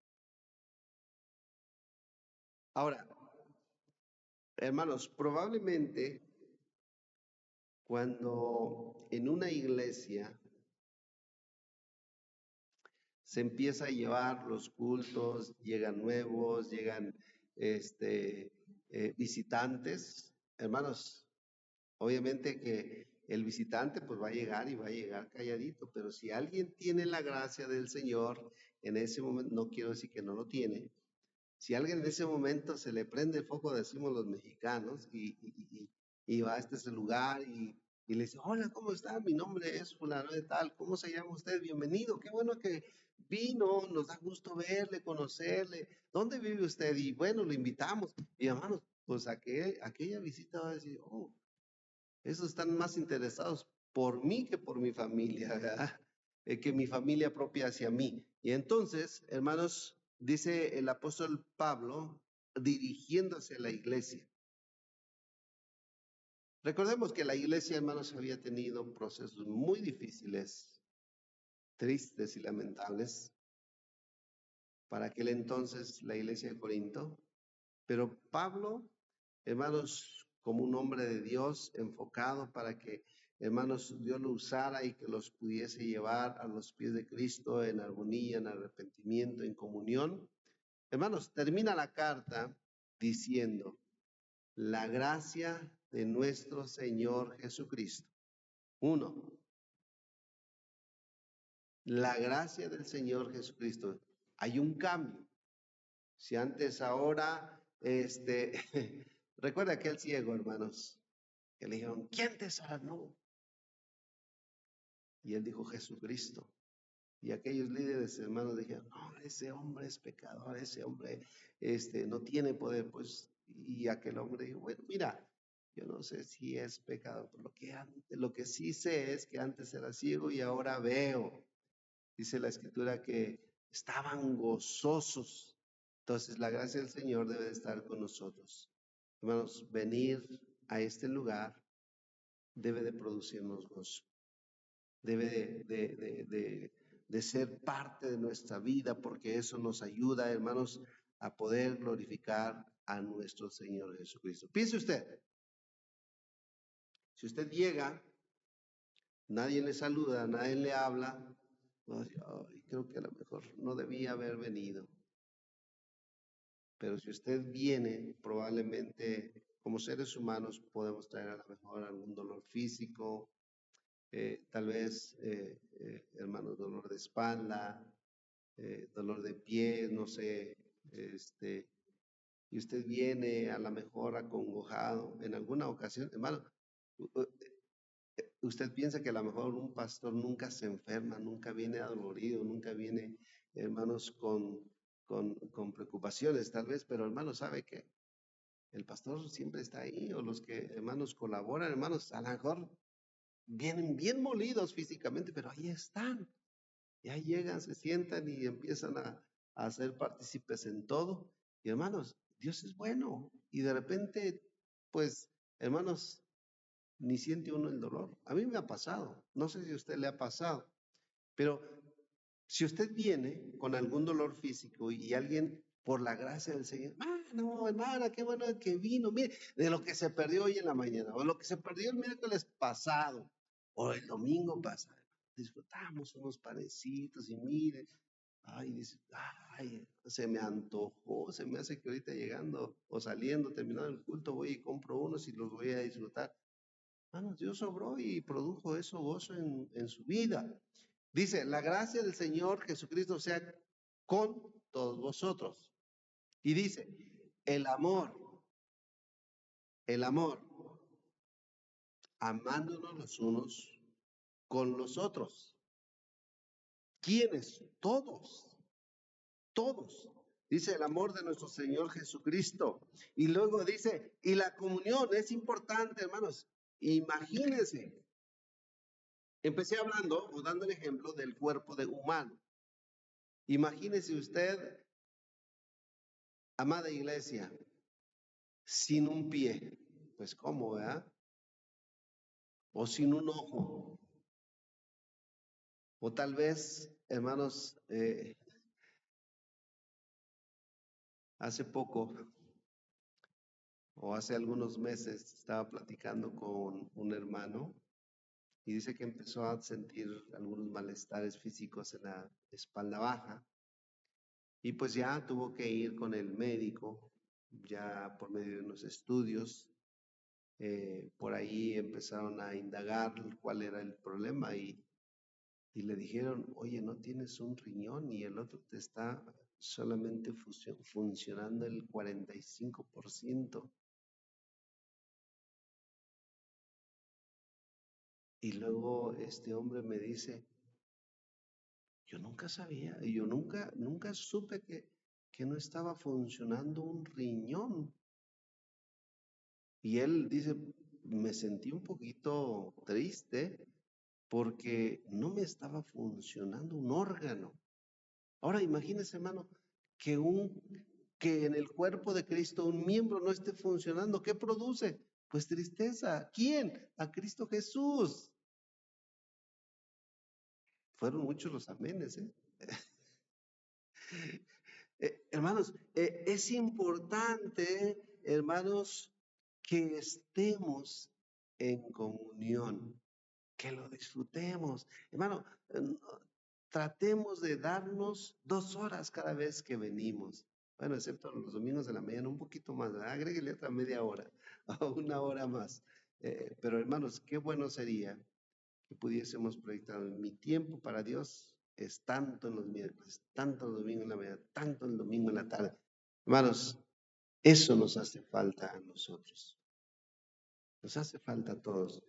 Ahora, hermanos, probablemente cuando en una iglesia se empieza a llevar los cultos, llegan nuevos, llegan visitantes, hermanos, obviamente que el visitante pues va a llegar y va a llegar calladito, pero si alguien tiene la gracia del Señor, en ese momento, no quiero decir que no lo tiene, si alguien en ese momento se le prende el foco, decimos los mexicanos, y va a este lugar y le dice, hola, ¿cómo está? Mi nombre es fulano de tal, ¿cómo se llama usted? Bienvenido, qué bueno que vino, nos da gusto verle, conocerle. ¿Dónde vive usted? Y bueno, lo invitamos. Y hermanos, pues aquella visita va a decir, oh, esos están más interesados por mí que por mi familia, ¿verdad? Que mi familia propia hacia mí. Y entonces, hermanos, dice el apóstol Pablo, dirigiéndose a la iglesia. Recordemos que la iglesia, hermanos, había tenido procesos muy difíciles, tristes y lamentables para aquel entonces la iglesia de Corinto. Pero Pablo, hermanos, como un hombre de Dios, enfocado para que, hermanos, Dios lo usara y que los pudiese llevar a los pies de Cristo en armonía, en arrepentimiento, en comunión. Hermanos, termina la carta diciendo, la gracia de nuestro Señor Jesucristo. Uno, la gracia del Señor Jesucristo. Hay un cambio. Si antes, ahora, recuerda aquel ciego, hermanos, que le dijeron, ¿quién te sanó? Y él dijo, Jesucristo. Y aquellos líderes, hermanos, dijeron, no, ese hombre es pecador, ese hombre, no tiene poder, pues, y aquel hombre dijo, bueno, mira, yo no sé si es pecador, pero lo que sí sé es que antes era ciego y ahora veo. Dice la escritura que estaban gozosos. Entonces, la gracia del Señor debe de estar con nosotros. Hermanos, venir a este lugar debe de producirnos gozo. Debe de ser parte de nuestra vida porque eso nos ayuda, hermanos, a poder glorificar a nuestro Señor Jesucristo. Piense usted, si usted llega, nadie le saluda, nadie le habla, creo que a lo mejor no debía haber venido. Pero si usted viene, probablemente como seres humanos podemos traer a lo mejor algún dolor físico, tal vez, hermanos, dolor de espalda, dolor de pies, no sé, y usted viene a lo mejor acongojado en alguna ocasión, hermano, usted piensa que a lo mejor un pastor nunca se enferma, nunca viene adolorido, nunca viene, hermanos, con preocupaciones, tal vez, pero hermano, ¿sabe qué? El pastor siempre está ahí, o los que, hermanos, colaboran, hermanos, a lo mejor vienen bien molidos físicamente, pero ahí están. Y ahí llegan, se sientan y empiezan a ser partícipes en todo. Y hermanos, Dios es bueno. Y de repente, pues, hermanos, ni siente uno el dolor. A mí me ha pasado. No sé si a usted le ha pasado. Pero si usted viene con algún dolor físico y alguien, por la gracia del Señor, no, hermana, qué bueno que vino, mire, de lo que se perdió hoy en la mañana, o lo que se perdió el miércoles pasado, o el domingo pasado, disfrutamos unos panecitos y mire, ay, dice, ay, se me antojó, se me hace que ahorita llegando o saliendo, terminando el culto, voy y compro unos y los voy a disfrutar. Hermanos, Dios obró y produjo eso gozo en su vida. Dice, la gracia del Señor Jesucristo sea con todos vosotros. Y dice, el amor, amándonos los unos con los otros. ¿Quiénes? Todos, todos. Dice el amor de nuestro Señor Jesucristo. Y luego dice, y la comunión es importante, hermanos. Imagínense. Empecé hablando o dando el ejemplo del cuerpo de humano. Imagínese usted, amada iglesia, sin un pie. Pues cómo, ¿verdad? O sin un ojo. O tal vez, hermanos, hace poco o hace algunos meses estaba platicando con un hermano y dice que empezó a sentir algunos malestares físicos en la espalda baja y pues ya tuvo que ir con el médico, ya por medio de unos estudios. Por ahí empezaron a indagar cuál era el problema y le dijeron, oye, no tienes un riñón y el otro te está solamente funcionando el 45%. Y luego este hombre me dice, Yo nunca sabía, yo nunca supe que no estaba funcionando un riñón. Y él dice, me sentí un poquito triste porque no me estaba funcionando un órgano. Ahora imagínese, hermano, que que en el cuerpo de Cristo un miembro no esté funcionando. ¿Qué produce? Pues tristeza. ¿Quién? A Cristo Jesús. Fueron muchos los amenes, ¿eh? Hermanos, es importante, hermanos, que estemos en comunión, que lo disfrutemos. Hermano, tratemos de darnos 2 horas cada vez que venimos. Bueno, excepto los domingos de la mañana, un poquito más, ¿verdad? Agréguele otra media hora o 1 hora más. Pero hermanos, qué bueno sería que pudiésemos proyectar mi tiempo para Dios es tanto en los miércoles, tanto el domingo en la mañana, tanto el domingo en la tarde. Hermanos, eso nos hace falta a nosotros. Nos hace falta a todos.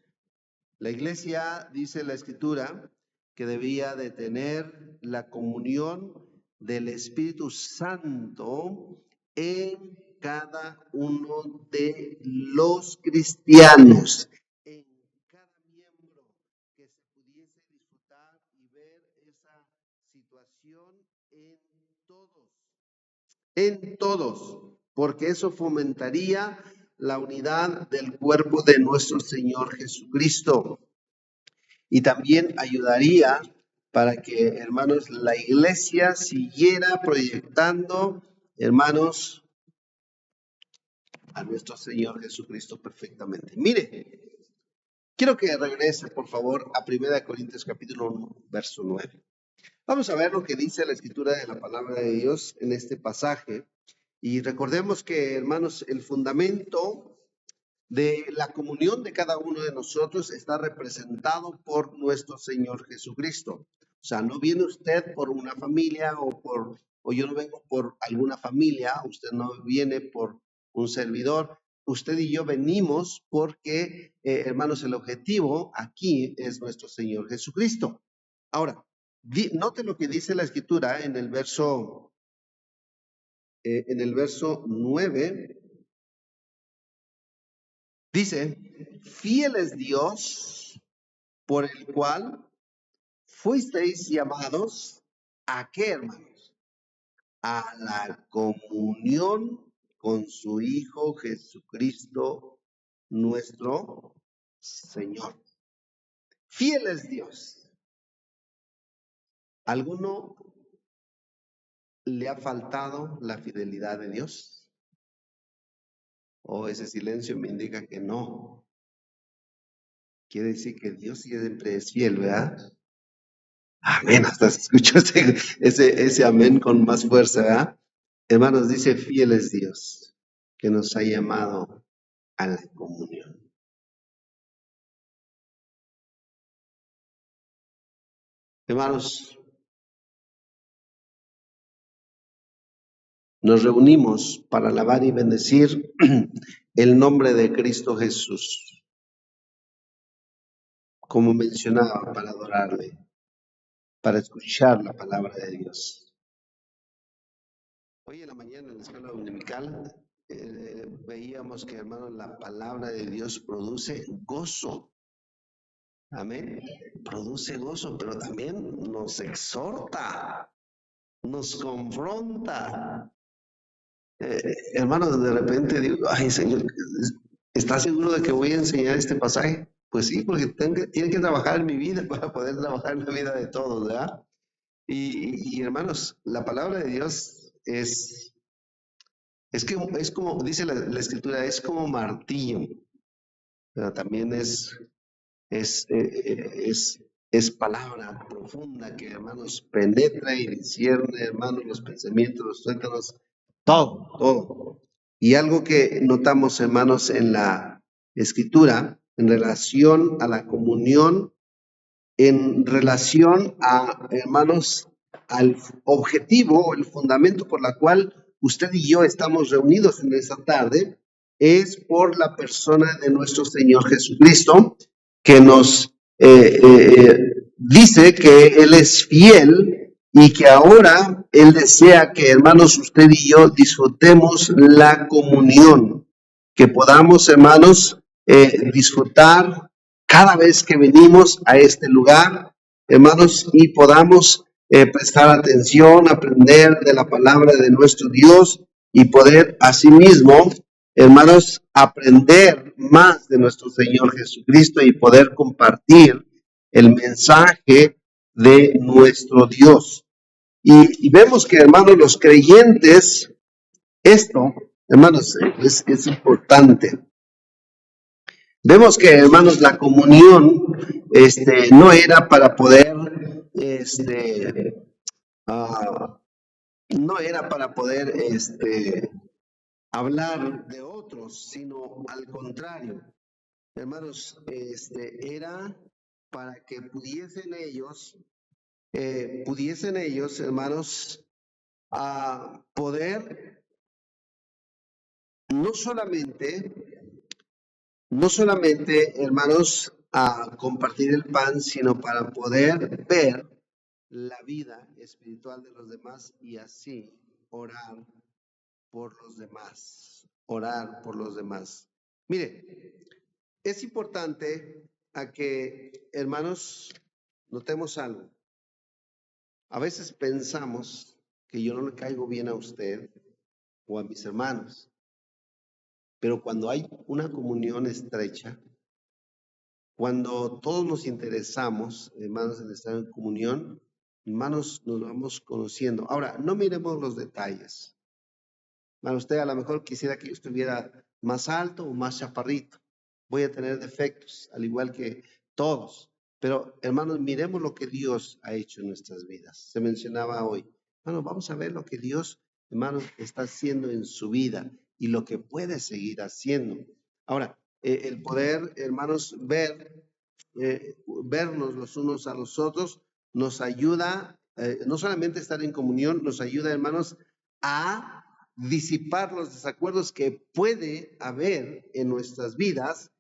La iglesia, dice la Escritura, que debía de tener la comunión del Espíritu Santo en cada uno de los cristianos. En cada miembro que se pudiese disfrutar y ver esa situación en todos, porque eso fomentaría la unidad del cuerpo de nuestro Señor Jesucristo. Y también ayudaría para que, hermanos, la iglesia siguiera proyectando, hermanos, a nuestro Señor Jesucristo perfectamente. Mire, quiero que regrese, por favor, a 1 Corintios capítulo 1, verso 9. Vamos a ver lo que dice la escritura de la palabra de Dios en este pasaje. Y recordemos que, hermanos, el fundamento de la comunión de cada uno de nosotros está representado por nuestro Señor Jesucristo. O sea, no viene usted por una familia o yo no vengo por alguna familia, usted no viene por un servidor, usted y yo venimos porque, hermanos, el objetivo aquí es nuestro Señor Jesucristo. Ahora, note lo que dice la escritura en el verso 9. Dice, fiel es Dios por el cual fuisteis llamados ¿a qué, hermanos? A la comunión con su Hijo Jesucristo, nuestro Señor. Fiel es Dios. ¿Alguno le ha faltado la fidelidad de Dios? ¿O ese silencio me indica que no? Quiere decir que Dios siempre es fiel, ¿verdad? Amén, hasta se escuchó ese amén con más fuerza, ¿verdad? Hermanos, dice, fiel es Dios, que nos ha llamado a la comunión. Hermanos, nos reunimos para alabar y bendecir el nombre de Cristo Jesús, como mencionaba, para adorarle, para escuchar la palabra de Dios. Hoy en la mañana en la escuela dominical veíamos que, hermanos, la palabra de Dios produce gozo. Amén. Produce gozo, pero también nos exhorta, nos confronta. Hermanos, de repente digo, ay Señor, ¿estás seguro de que voy a enseñar este pasaje? Pues sí, porque tiene que trabajar en mi vida para poder trabajar en la vida de todos, ¿verdad? Y hermanos, la palabra de Dios es como, dice la escritura, es como martillo, pero también es palabra profunda que, hermanos, penetra y discierne, hermanos, los pensamientos, los tuétanos, todo. Y algo que notamos, hermanos, en la escritura, en relación a la comunión, en relación a, hermanos, al objetivo, el fundamento por la cual usted y yo estamos reunidos en esta tarde, es por la persona de nuestro Señor Jesucristo, que nos dice que Él es fiel y que ahora Él desea que, hermanos, usted y yo disfrutemos la comunión, que podamos, hermanos, disfrutar cada vez que venimos a este lugar, hermanos, y podamos prestar atención, aprender de la palabra de nuestro Dios y poder asimismo, hermanos, aprender más de nuestro Señor Jesucristo y poder compartir el mensaje de nuestro Dios. Y vemos que, hermanos, los creyentes, esto, hermanos, es importante. Vemos que, hermanos, la comunión no era para poder, no era para poder hablar de otros, sino al contrario. Hermanos, era para que pudiesen ellos, hermanos, a poder no solamente, hermanos, a compartir el pan, sino para poder ver la vida espiritual de los demás y así orar por los demás, orar por los demás. Mire, es importante a que, hermanos, notemos algo. A veces pensamos que yo no le caigo bien a usted o a mis hermanos, pero cuando hay una comunión estrecha, cuando todos nos interesamos, hermanos, en estar en comunión, hermanos, nos vamos conociendo. Ahora, no miremos los detalles. Bueno, usted a lo mejor quisiera que yo estuviera más alto o más chaparrito. Voy a tener defectos, al igual que todos. Pero, hermanos, miremos lo que Dios ha hecho en nuestras vidas. Se mencionaba hoy. Bueno, vamos a ver lo que Dios, hermanos, está haciendo en su vida y lo que puede seguir haciendo. Ahora, el poder, hermanos, vernos los unos a los otros, nos ayuda, no solamente a estar en comunión, nos ayuda, hermanos, a disipar los desacuerdos que puede haber en nuestras vidas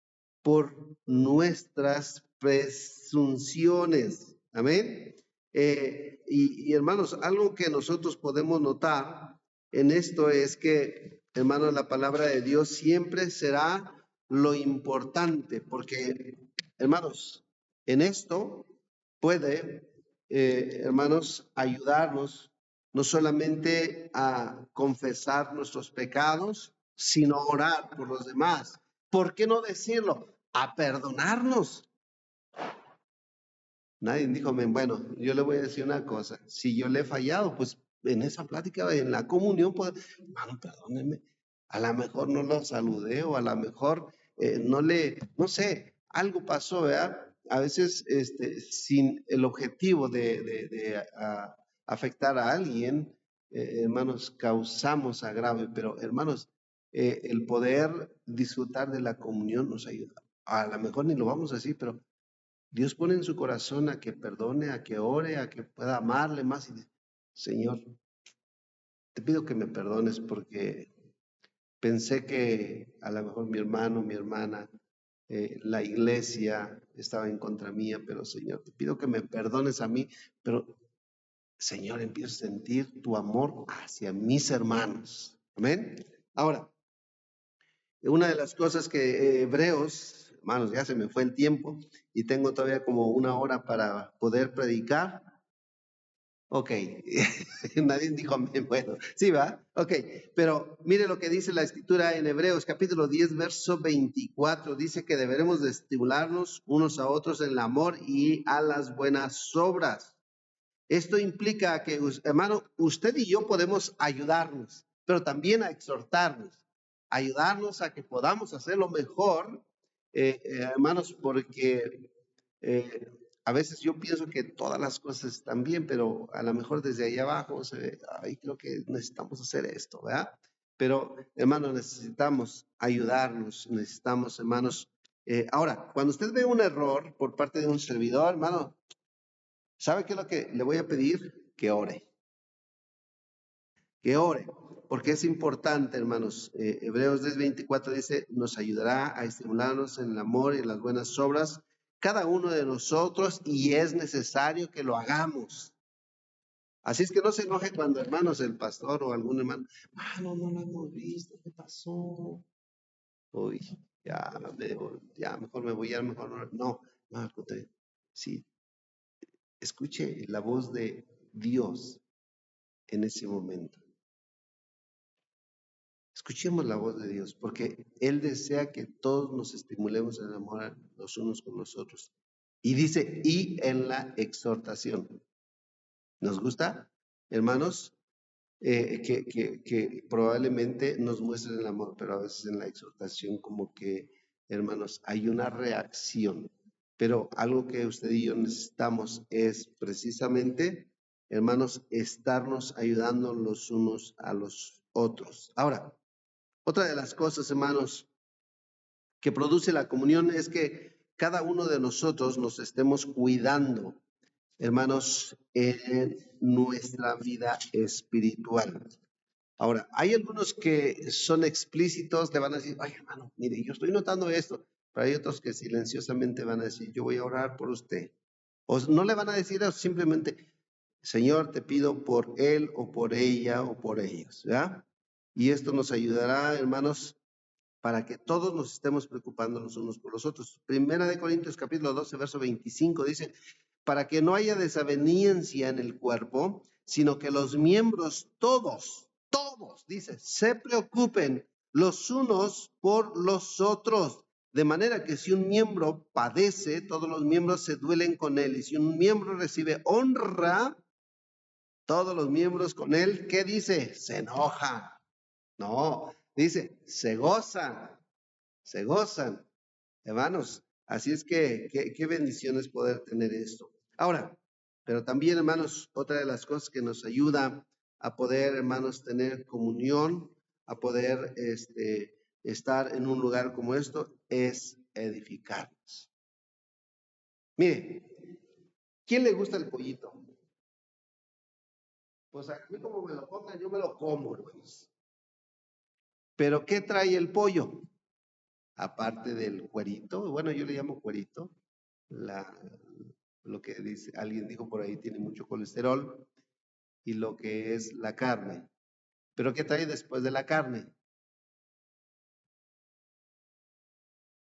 por nuestras presunciones. Amén. Y hermanos, algo que nosotros podemos notar en esto es que, hermanos, la palabra de Dios siempre será lo importante, porque, hermanos, en esto puede, hermanos, ayudarnos no solamente a confesar nuestros pecados, sino orar por los demás. ¿Por qué no decirlo? A perdonarnos. Nadie dijo, bueno, yo le voy a decir una cosa, si yo le he fallado, pues en esa plática, en la comunión, pues, hermano, perdónenme, a lo mejor no lo saludé o a lo mejor no sé, algo pasó, ¿verdad? A veces, sin el objetivo de afectar a alguien, hermanos, causamos agravio, pero hermanos, el poder disfrutar de la comunión nos ayuda. A lo mejor ni lo vamos a decir, pero Dios pone en su corazón a que perdone, a que ore, a que pueda amarle más. Y dice, Señor, te pido que me perdones porque pensé que a lo mejor mi hermano, mi hermana, la iglesia estaba en contra mía, pero Señor, te pido que me perdones a mí, pero Señor, empiezo a sentir tu amor hacia mis hermanos. Amén. Ahora, una de las cosas que Hebreos, hermanos, ya se me fue el tiempo y tengo todavía como una hora para poder predicar. Ok, nadie dijo amén. Bueno, sí, va. Ok, pero mire lo que dice la escritura en Hebreos capítulo 10, verso 24. Dice que deberemos de estimularnos unos a otros en el amor y a las buenas obras. Esto implica que, hermano, usted y yo podemos ayudarnos, pero también a exhortarnos, ayudarnos a que podamos hacerlo mejor, hermanos, porque a veces yo pienso que todas las cosas están bien, pero a lo mejor desde ahí abajo se ve, ay, creo que necesitamos hacer esto, ¿verdad? Pero, hermanos, necesitamos ayudarnos, necesitamos, hermanos. Ahora, cuando usted ve un error por parte de un servidor, hermano, ¿sabe qué es lo que le voy a pedir? Que ore. Que ore, porque es importante, hermanos. Hebreos 10:24 dice, nos ayudará a estimularnos en el amor y en las buenas obras, cada uno de nosotros, y es necesario que lo hagamos. Así es que no se enoje cuando, hermanos, el pastor o algún hermano, no lo hemos visto, ¿qué pasó? Uy, ya mejor me voy, ya mejor no. No, al contrario. Sí, escuche la voz de Dios en ese momento. Escuchemos la voz de Dios, porque Él desea que todos nos estimulemos en el amor los unos con los otros. Y dice, y en la exhortación. ¿Nos gusta, hermanos? Que probablemente nos muestren el amor, pero a veces en la exhortación como que, hermanos, hay una reacción. Pero algo que usted y yo necesitamos es precisamente, hermanos, estarnos ayudando los unos a los otros. Ahora, otra de las cosas, hermanos, que produce la comunión es que cada uno de nosotros nos estemos cuidando, hermanos, en nuestra vida espiritual. Ahora, hay algunos que son explícitos, le van a decir, ay hermano, mire, yo estoy notando esto, pero hay otros que silenciosamente van a decir, yo voy a orar por usted. O no le van a decir eso, simplemente, Señor, te pido por él o por ella o por ellos, ¿ya? Y esto nos ayudará, hermanos, para que todos nos estemos preocupando los unos por los otros. Primera de Corintios capítulo 12, verso 25 dice, para que no haya desaveniencia en el cuerpo, sino que los miembros todos, dice, se preocupen los unos por los otros. De manera que si un miembro padece, todos los miembros se duelen con él. Y si un miembro recibe honra, todos los miembros con él, ¿qué dice? Se enojan. No, dice, se gozan, hermanos. Así es que, qué bendición es poder tener esto. Ahora, pero también, hermanos, otra de las cosas que nos ayuda a poder, hermanos, tener comunión, a poder estar en un lugar como esto, es edificarnos. Mire, ¿quién le gusta el pollito? Pues a mí como me lo pongan, yo me lo como, hermanos. Pero ¿qué trae el pollo? Aparte del cuerito, bueno, yo le llamo cuerito, la, lo que dice, alguien dijo por ahí, tiene mucho colesterol, y lo que es la carne. Pero ¿qué trae después de la carne?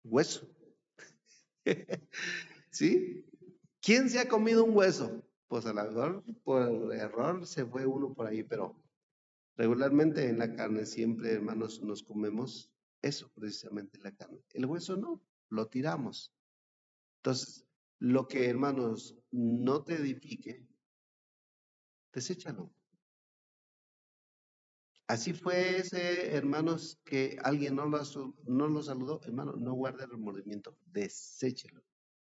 Hueso. ¿Sí? ¿Quién se ha comido un hueso? Pues a lo mejor por error se fue uno por ahí, pero regularmente en la carne siempre, hermanos, nos comemos eso, precisamente la carne. El hueso no, lo tiramos. Entonces, lo que, hermanos, no te edifique, deséchalo. Así fue ese, hermanos, que alguien no lo saludó, hermano, no guarde el remordimiento, deséchelo.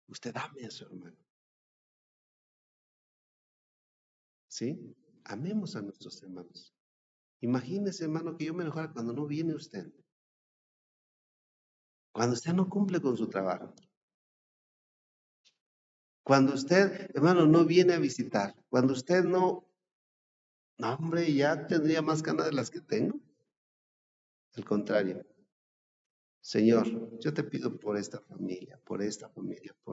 Usted ame a su hermano, ¿sí? Amemos a nuestros hermanos. Imagínese, hermano, que yo me enojara cuando no viene usted, cuando usted no cumple con su trabajo, cuando usted, hermano, no viene a visitar, cuando usted no, no, hombre, ya tendría más ganas de las que tengo. Al contrario, Señor, yo te pido por esta familia, por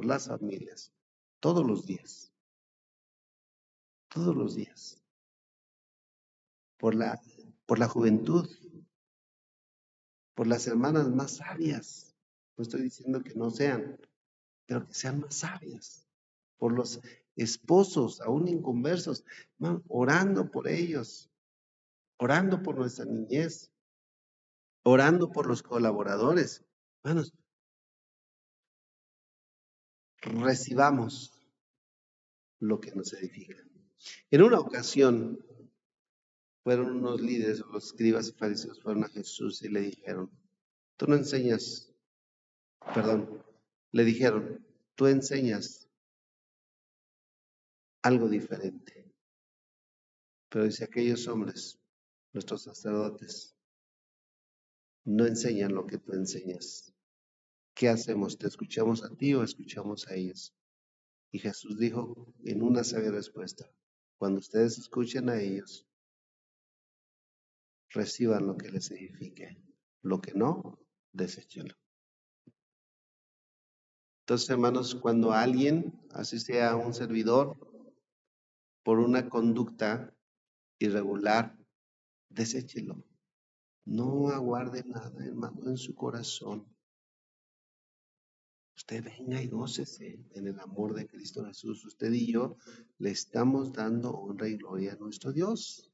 las familias, todos los días, por por la juventud, por las hermanas más sabias. No estoy diciendo que no sean, pero que sean más sabias, por los esposos, aún inconversos, orando por ellos, orando por nuestra niñez, orando por los colaboradores. Hermanos, recibamos lo que nos edifica. En una ocasión, fueron unos líderes, los escribas y fariseos, fueron a Jesús y le dijeron, tú no enseñas, perdón, le dijeron, tú enseñas algo diferente. Pero dice, aquellos hombres, nuestros sacerdotes, no enseñan lo que tú enseñas. ¿Qué hacemos? ¿Te escuchamos a ti o escuchamos a ellos? Y Jesús dijo en una sabia respuesta, cuando ustedes escuchen a ellos, reciban lo que les edifique. Lo que no, deséchenlo. Entonces, hermanos, cuando alguien, así sea un servidor, por una conducta irregular, deséchelo. No aguarde nada, hermano, en su corazón. Usted venga y gócese en el amor de Cristo Jesús. Usted y yo le estamos dando honra y gloria a nuestro Dios.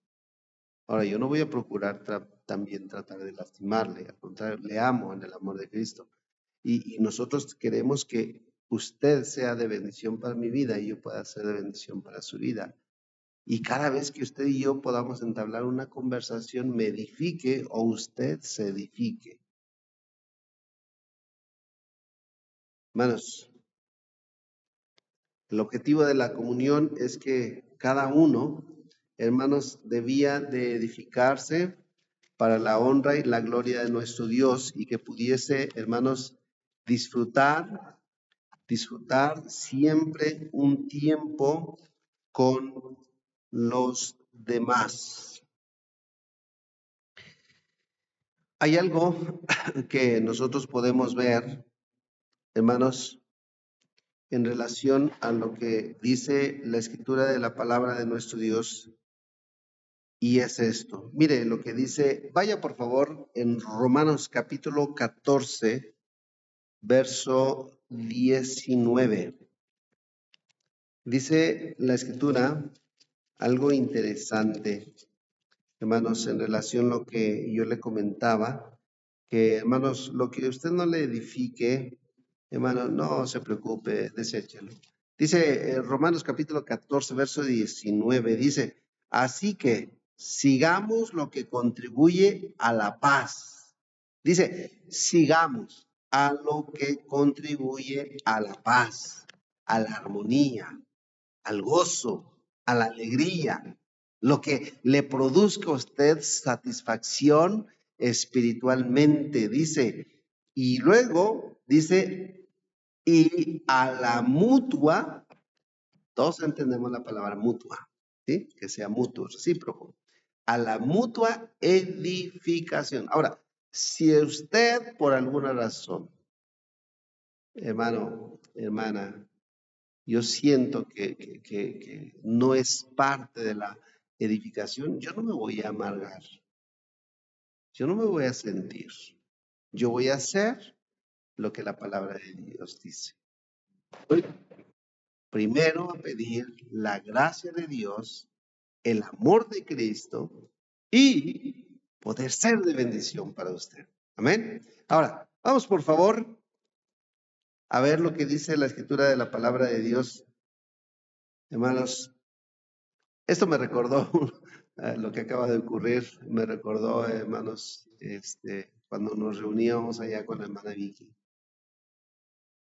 Ahora, yo no voy a procurar también tratar de lastimarle, al contrario, le amo en el amor de Cristo. Y nosotros queremos que usted sea de bendición para mi vida y yo pueda ser de bendición para su vida. Y cada vez que usted y yo podamos entablar una conversación, me edifique o usted se edifique. Hermanos, el objetivo de la comunión es que cada uno, hermanos, debía de edificarse para la honra y la gloria de nuestro Dios y que pudiese, hermanos, disfrutar siempre un tiempo con los demás. Hay algo que nosotros podemos ver, hermanos, en relación a lo que dice la escritura de la palabra de nuestro Dios, y es esto. Mire lo que dice, vaya por favor en Romanos capítulo 14, verso 19. Dice la escritura algo interesante, hermanos, en relación a lo que yo le comentaba, que hermanos, lo que usted no le edifique, hermano, no se preocupe, deséchelo. Dice Romanos capítulo 14, verso 19, dice, así que sigamos lo que contribuye a la paz. Dice, sigamos a lo que contribuye a la paz, a la armonía, al gozo, a la alegría, lo que le produzca a usted satisfacción espiritualmente, dice. Y luego dice, y a la mutua, todos entendemos la palabra mutua, ¿sí? Que sea mutuo, recíproco. A la mutua edificación. Ahora, si usted por alguna razón, hermano, hermana, yo siento que no es parte de la edificación, yo no me voy a amargar, yo no me voy a sentir, yo voy a hacer lo que la palabra de Dios dice. Voy primero a pedir la gracia de Dios, el amor de Cristo y poder ser de bendición para usted. Amén. Ahora, vamos por favor a ver lo que dice la escritura de la palabra de Dios. Hermanos, esto me recordó lo que acaba de ocurrir, me recordó, hermanos, cuando nos reuníamos allá con la hermana Vicky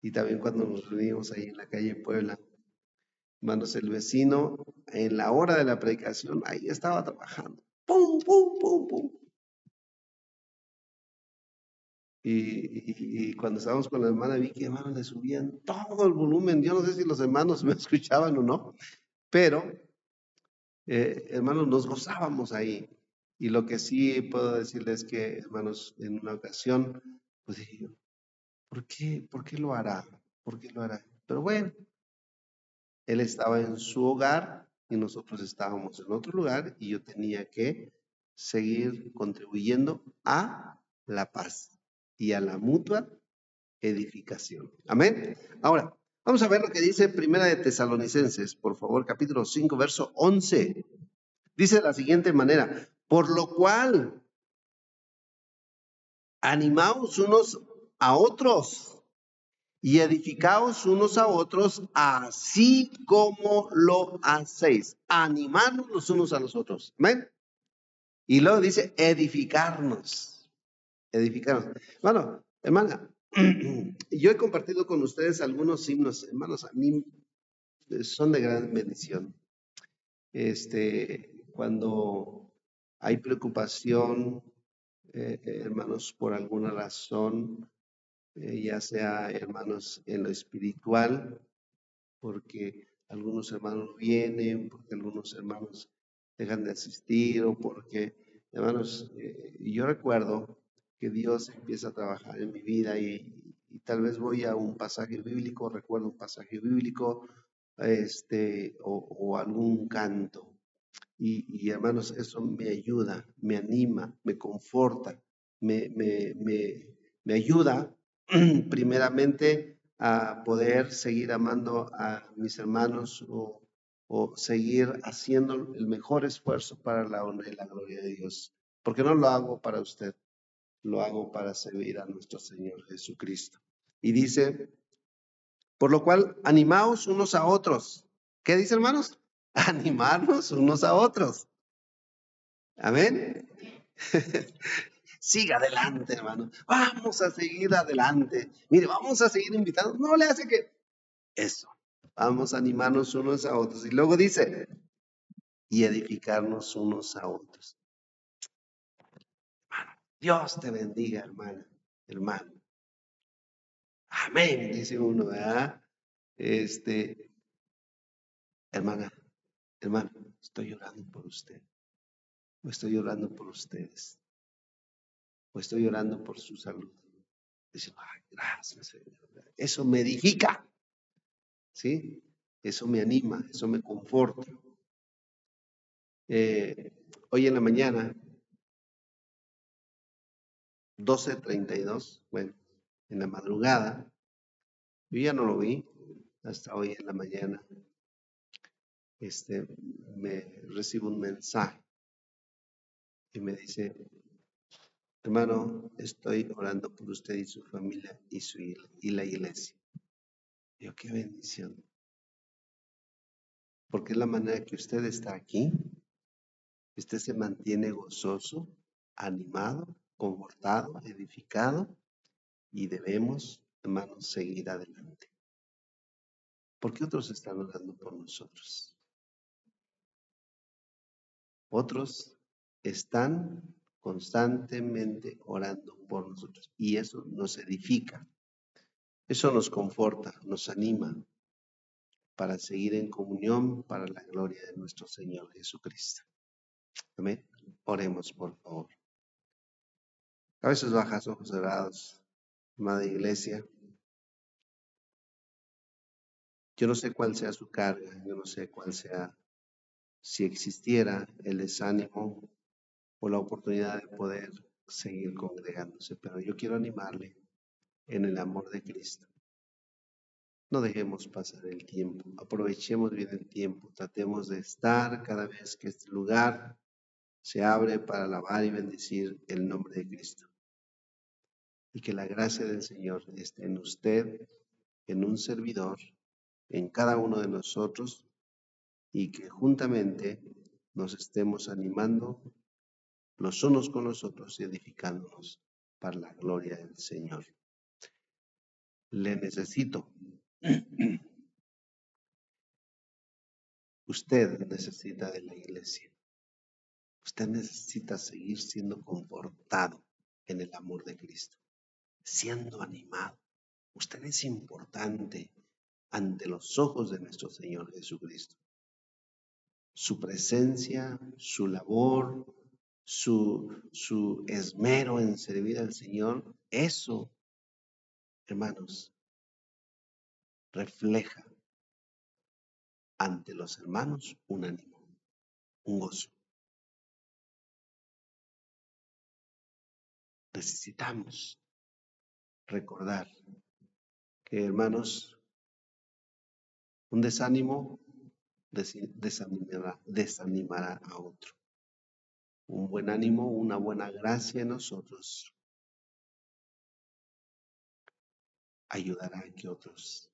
y también cuando nos reuníamos ahí en la calle Puebla. Hermanos, el vecino en la hora de la predicación ahí estaba trabajando. ¡Pum, pum, pum, pum! Y cuando estábamos con la hermana Vicky, hermanos, le subían todo el volumen. Yo no sé si los hermanos me escuchaban o no, pero hermanos, nos gozábamos ahí. Y lo que sí puedo decirles es que, hermanos, en una ocasión, pues dije yo, ¿por qué lo hará? ¿Por qué lo hará? Pero bueno, él estaba en su hogar y nosotros estábamos en otro lugar y yo tenía que seguir contribuyendo a la paz y a la mutua edificación. Amén. Ahora, vamos a ver lo que dice Primera de Tesalonicenses, por favor, capítulo 5, verso 11. Dice de la siguiente manera, por lo cual, animaos unos a otros y edificaos unos a otros, así como lo hacéis. Animarnos los unos a los otros. ¿Amén? Y luego dice edificarnos. Edificarnos. Bueno, hermana, yo he compartido con ustedes algunos himnos, hermanos, a mí son de gran bendición. Cuando hay preocupación, hermanos, por alguna razón, ya sea, hermanos, en lo espiritual, porque algunos hermanos vienen, porque algunos hermanos dejan de asistir, o porque, hermanos, yo recuerdo que Dios empieza a trabajar en mi vida y tal vez voy a un pasaje bíblico, recuerdo un pasaje bíblico, o algún canto. Y hermanos, eso me ayuda, me anima, me conforta, me ayuda primeramente a poder seguir amando a mis hermanos o seguir haciendo el mejor esfuerzo para la honra y la gloria de Dios. Porque no lo hago para usted, lo hago para servir a nuestro Señor Jesucristo. Y dice, por lo cual, animaos unos a otros. ¿Qué dice, hermanos? Animarnos unos a otros. Amén. Siga adelante, hermano. Vamos a seguir adelante. Mire, vamos a seguir invitando. No le hace que eso. Vamos a animarnos unos a otros. Y luego dice, y edificarnos unos a otros. Hermano, Dios te bendiga, hermana, hermano. Amén, dice uno, ¿verdad? Hermana, hermano, estoy orando por usted. O estoy orando por ustedes. O estoy orando por su salud. Dice, ay, gracias, Señor. Eso me edifica. ¿Sí? Eso me anima, eso me conforta. Hoy en la mañana, 12:32, bueno, en la madrugada, yo ya no lo vi, hasta hoy en la mañana, me recibo un mensaje y me dice, hermano, estoy orando por usted y su familia y la iglesia. Yo, qué bendición. Porque es la manera que usted está aquí, usted se mantiene gozoso, animado, confortado, edificado, y debemos, hermanos, seguir adelante. Porque otros están orando por nosotros. Otros están constantemente orando por nosotros. Y eso nos edifica. Eso nos conforta, nos anima para seguir en comunión para la gloria de nuestro Señor Jesucristo. Amén. Oremos, por favor. Cabezas bajas, ojos cerrados. Amada iglesia, yo no sé cuál sea su carga, yo no sé cuál sea, si existiera el desánimo o la oportunidad de poder seguir congregándose, pero yo quiero animarle en el amor de Cristo. No dejemos pasar el tiempo, aprovechemos bien el tiempo, tratemos de estar cada vez que este lugar se abre para alabar y bendecir el nombre de Cristo. Y que la gracia del Señor esté en usted, en un servidor, en cada uno de nosotros, y que juntamente nos estemos animando los unos con los otros y edificándonos para la gloria del Señor. Le necesito. Usted necesita de la iglesia. Usted necesita seguir siendo confortado en el amor de Cristo, siendo animado. Usted es importante ante los ojos de nuestro Señor Jesucristo. Su presencia, su labor, su esmero en servir al Señor, eso, hermanos, refleja ante los hermanos un ánimo, un gozo. Necesitamos recordar que, hermanos, un desánimo desanimará a otro. Un buen ánimo, una buena gracia en nosotros ayudará a que otros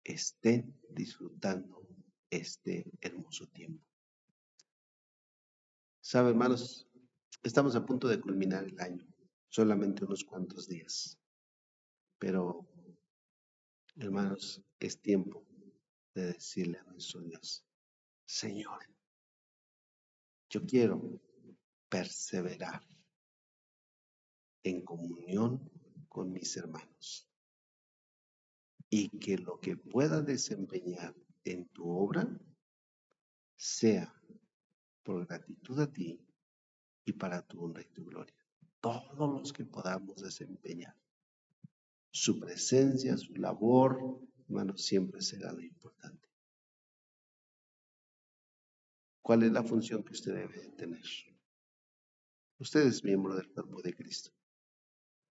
estén disfrutando este hermoso tiempo. ¿Sabe, hermanos? Estamos a punto de culminar el año, solamente unos cuantos días. Pero, hermanos, es tiempo de decirle a nuestro Dios, Señor, yo quiero perseverar en comunión con mis hermanos y que lo que pueda desempeñar en tu obra sea por gratitud a ti y para tu honra y tu gloria. Todos los que podamos desempeñar. Su presencia, su labor, hermanos, siempre será lo importante. ¿Cuál es la función que usted debe tener? Usted es miembro del cuerpo de Cristo.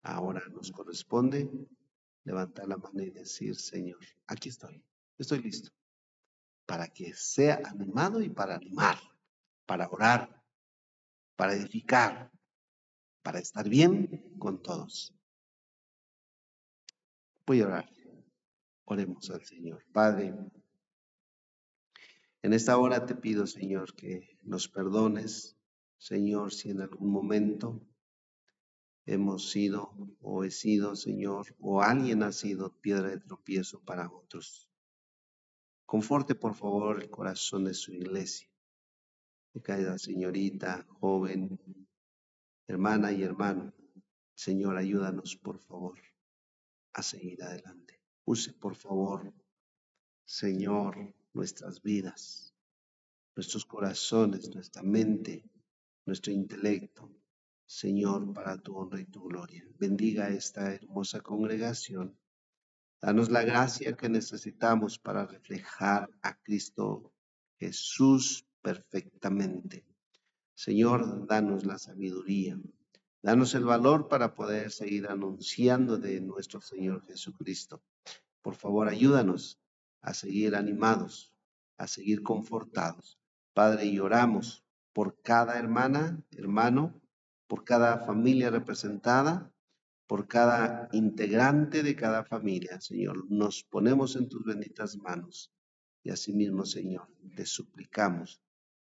Ahora nos corresponde levantar la mano y decir, Señor, aquí estoy listo, para que sea animado y para animar, para orar, para edificar, para estar bien con todos. Voy a orar. Oremos al Señor. Padre, en esta hora te pido, Señor, que nos perdones, Señor, si en algún momento hemos sido o he sido, Señor, o alguien ha sido piedra de tropiezo para otros. Conforte, por favor, el corazón de su iglesia. De cada señorita, joven, hermana y hermano. Señor, ayúdanos, por favor, a seguir adelante. Use, por favor, Señor, nuestras vidas, nuestros corazones, nuestra mente, nuestro intelecto, Señor, para tu honra y tu gloria. Bendiga esta hermosa congregación. Danos la gracia que necesitamos para reflejar a Cristo Jesús perfectamente. Señor, danos la sabiduría. Danos el valor para poder seguir anunciando de nuestro Señor Jesucristo. Por favor, ayúdanos a seguir animados, a seguir confortados. Padre, y oramos por cada hermana, hermano, por cada familia representada, por cada integrante de cada familia, Señor. Nos ponemos en tus benditas manos. Y asimismo, Señor, te suplicamos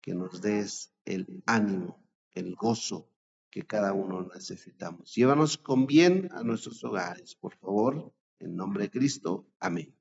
que nos des el ánimo, el gozo que cada uno necesitamos. Llévanos con bien a nuestros hogares, por favor, en nombre de Cristo. Amén.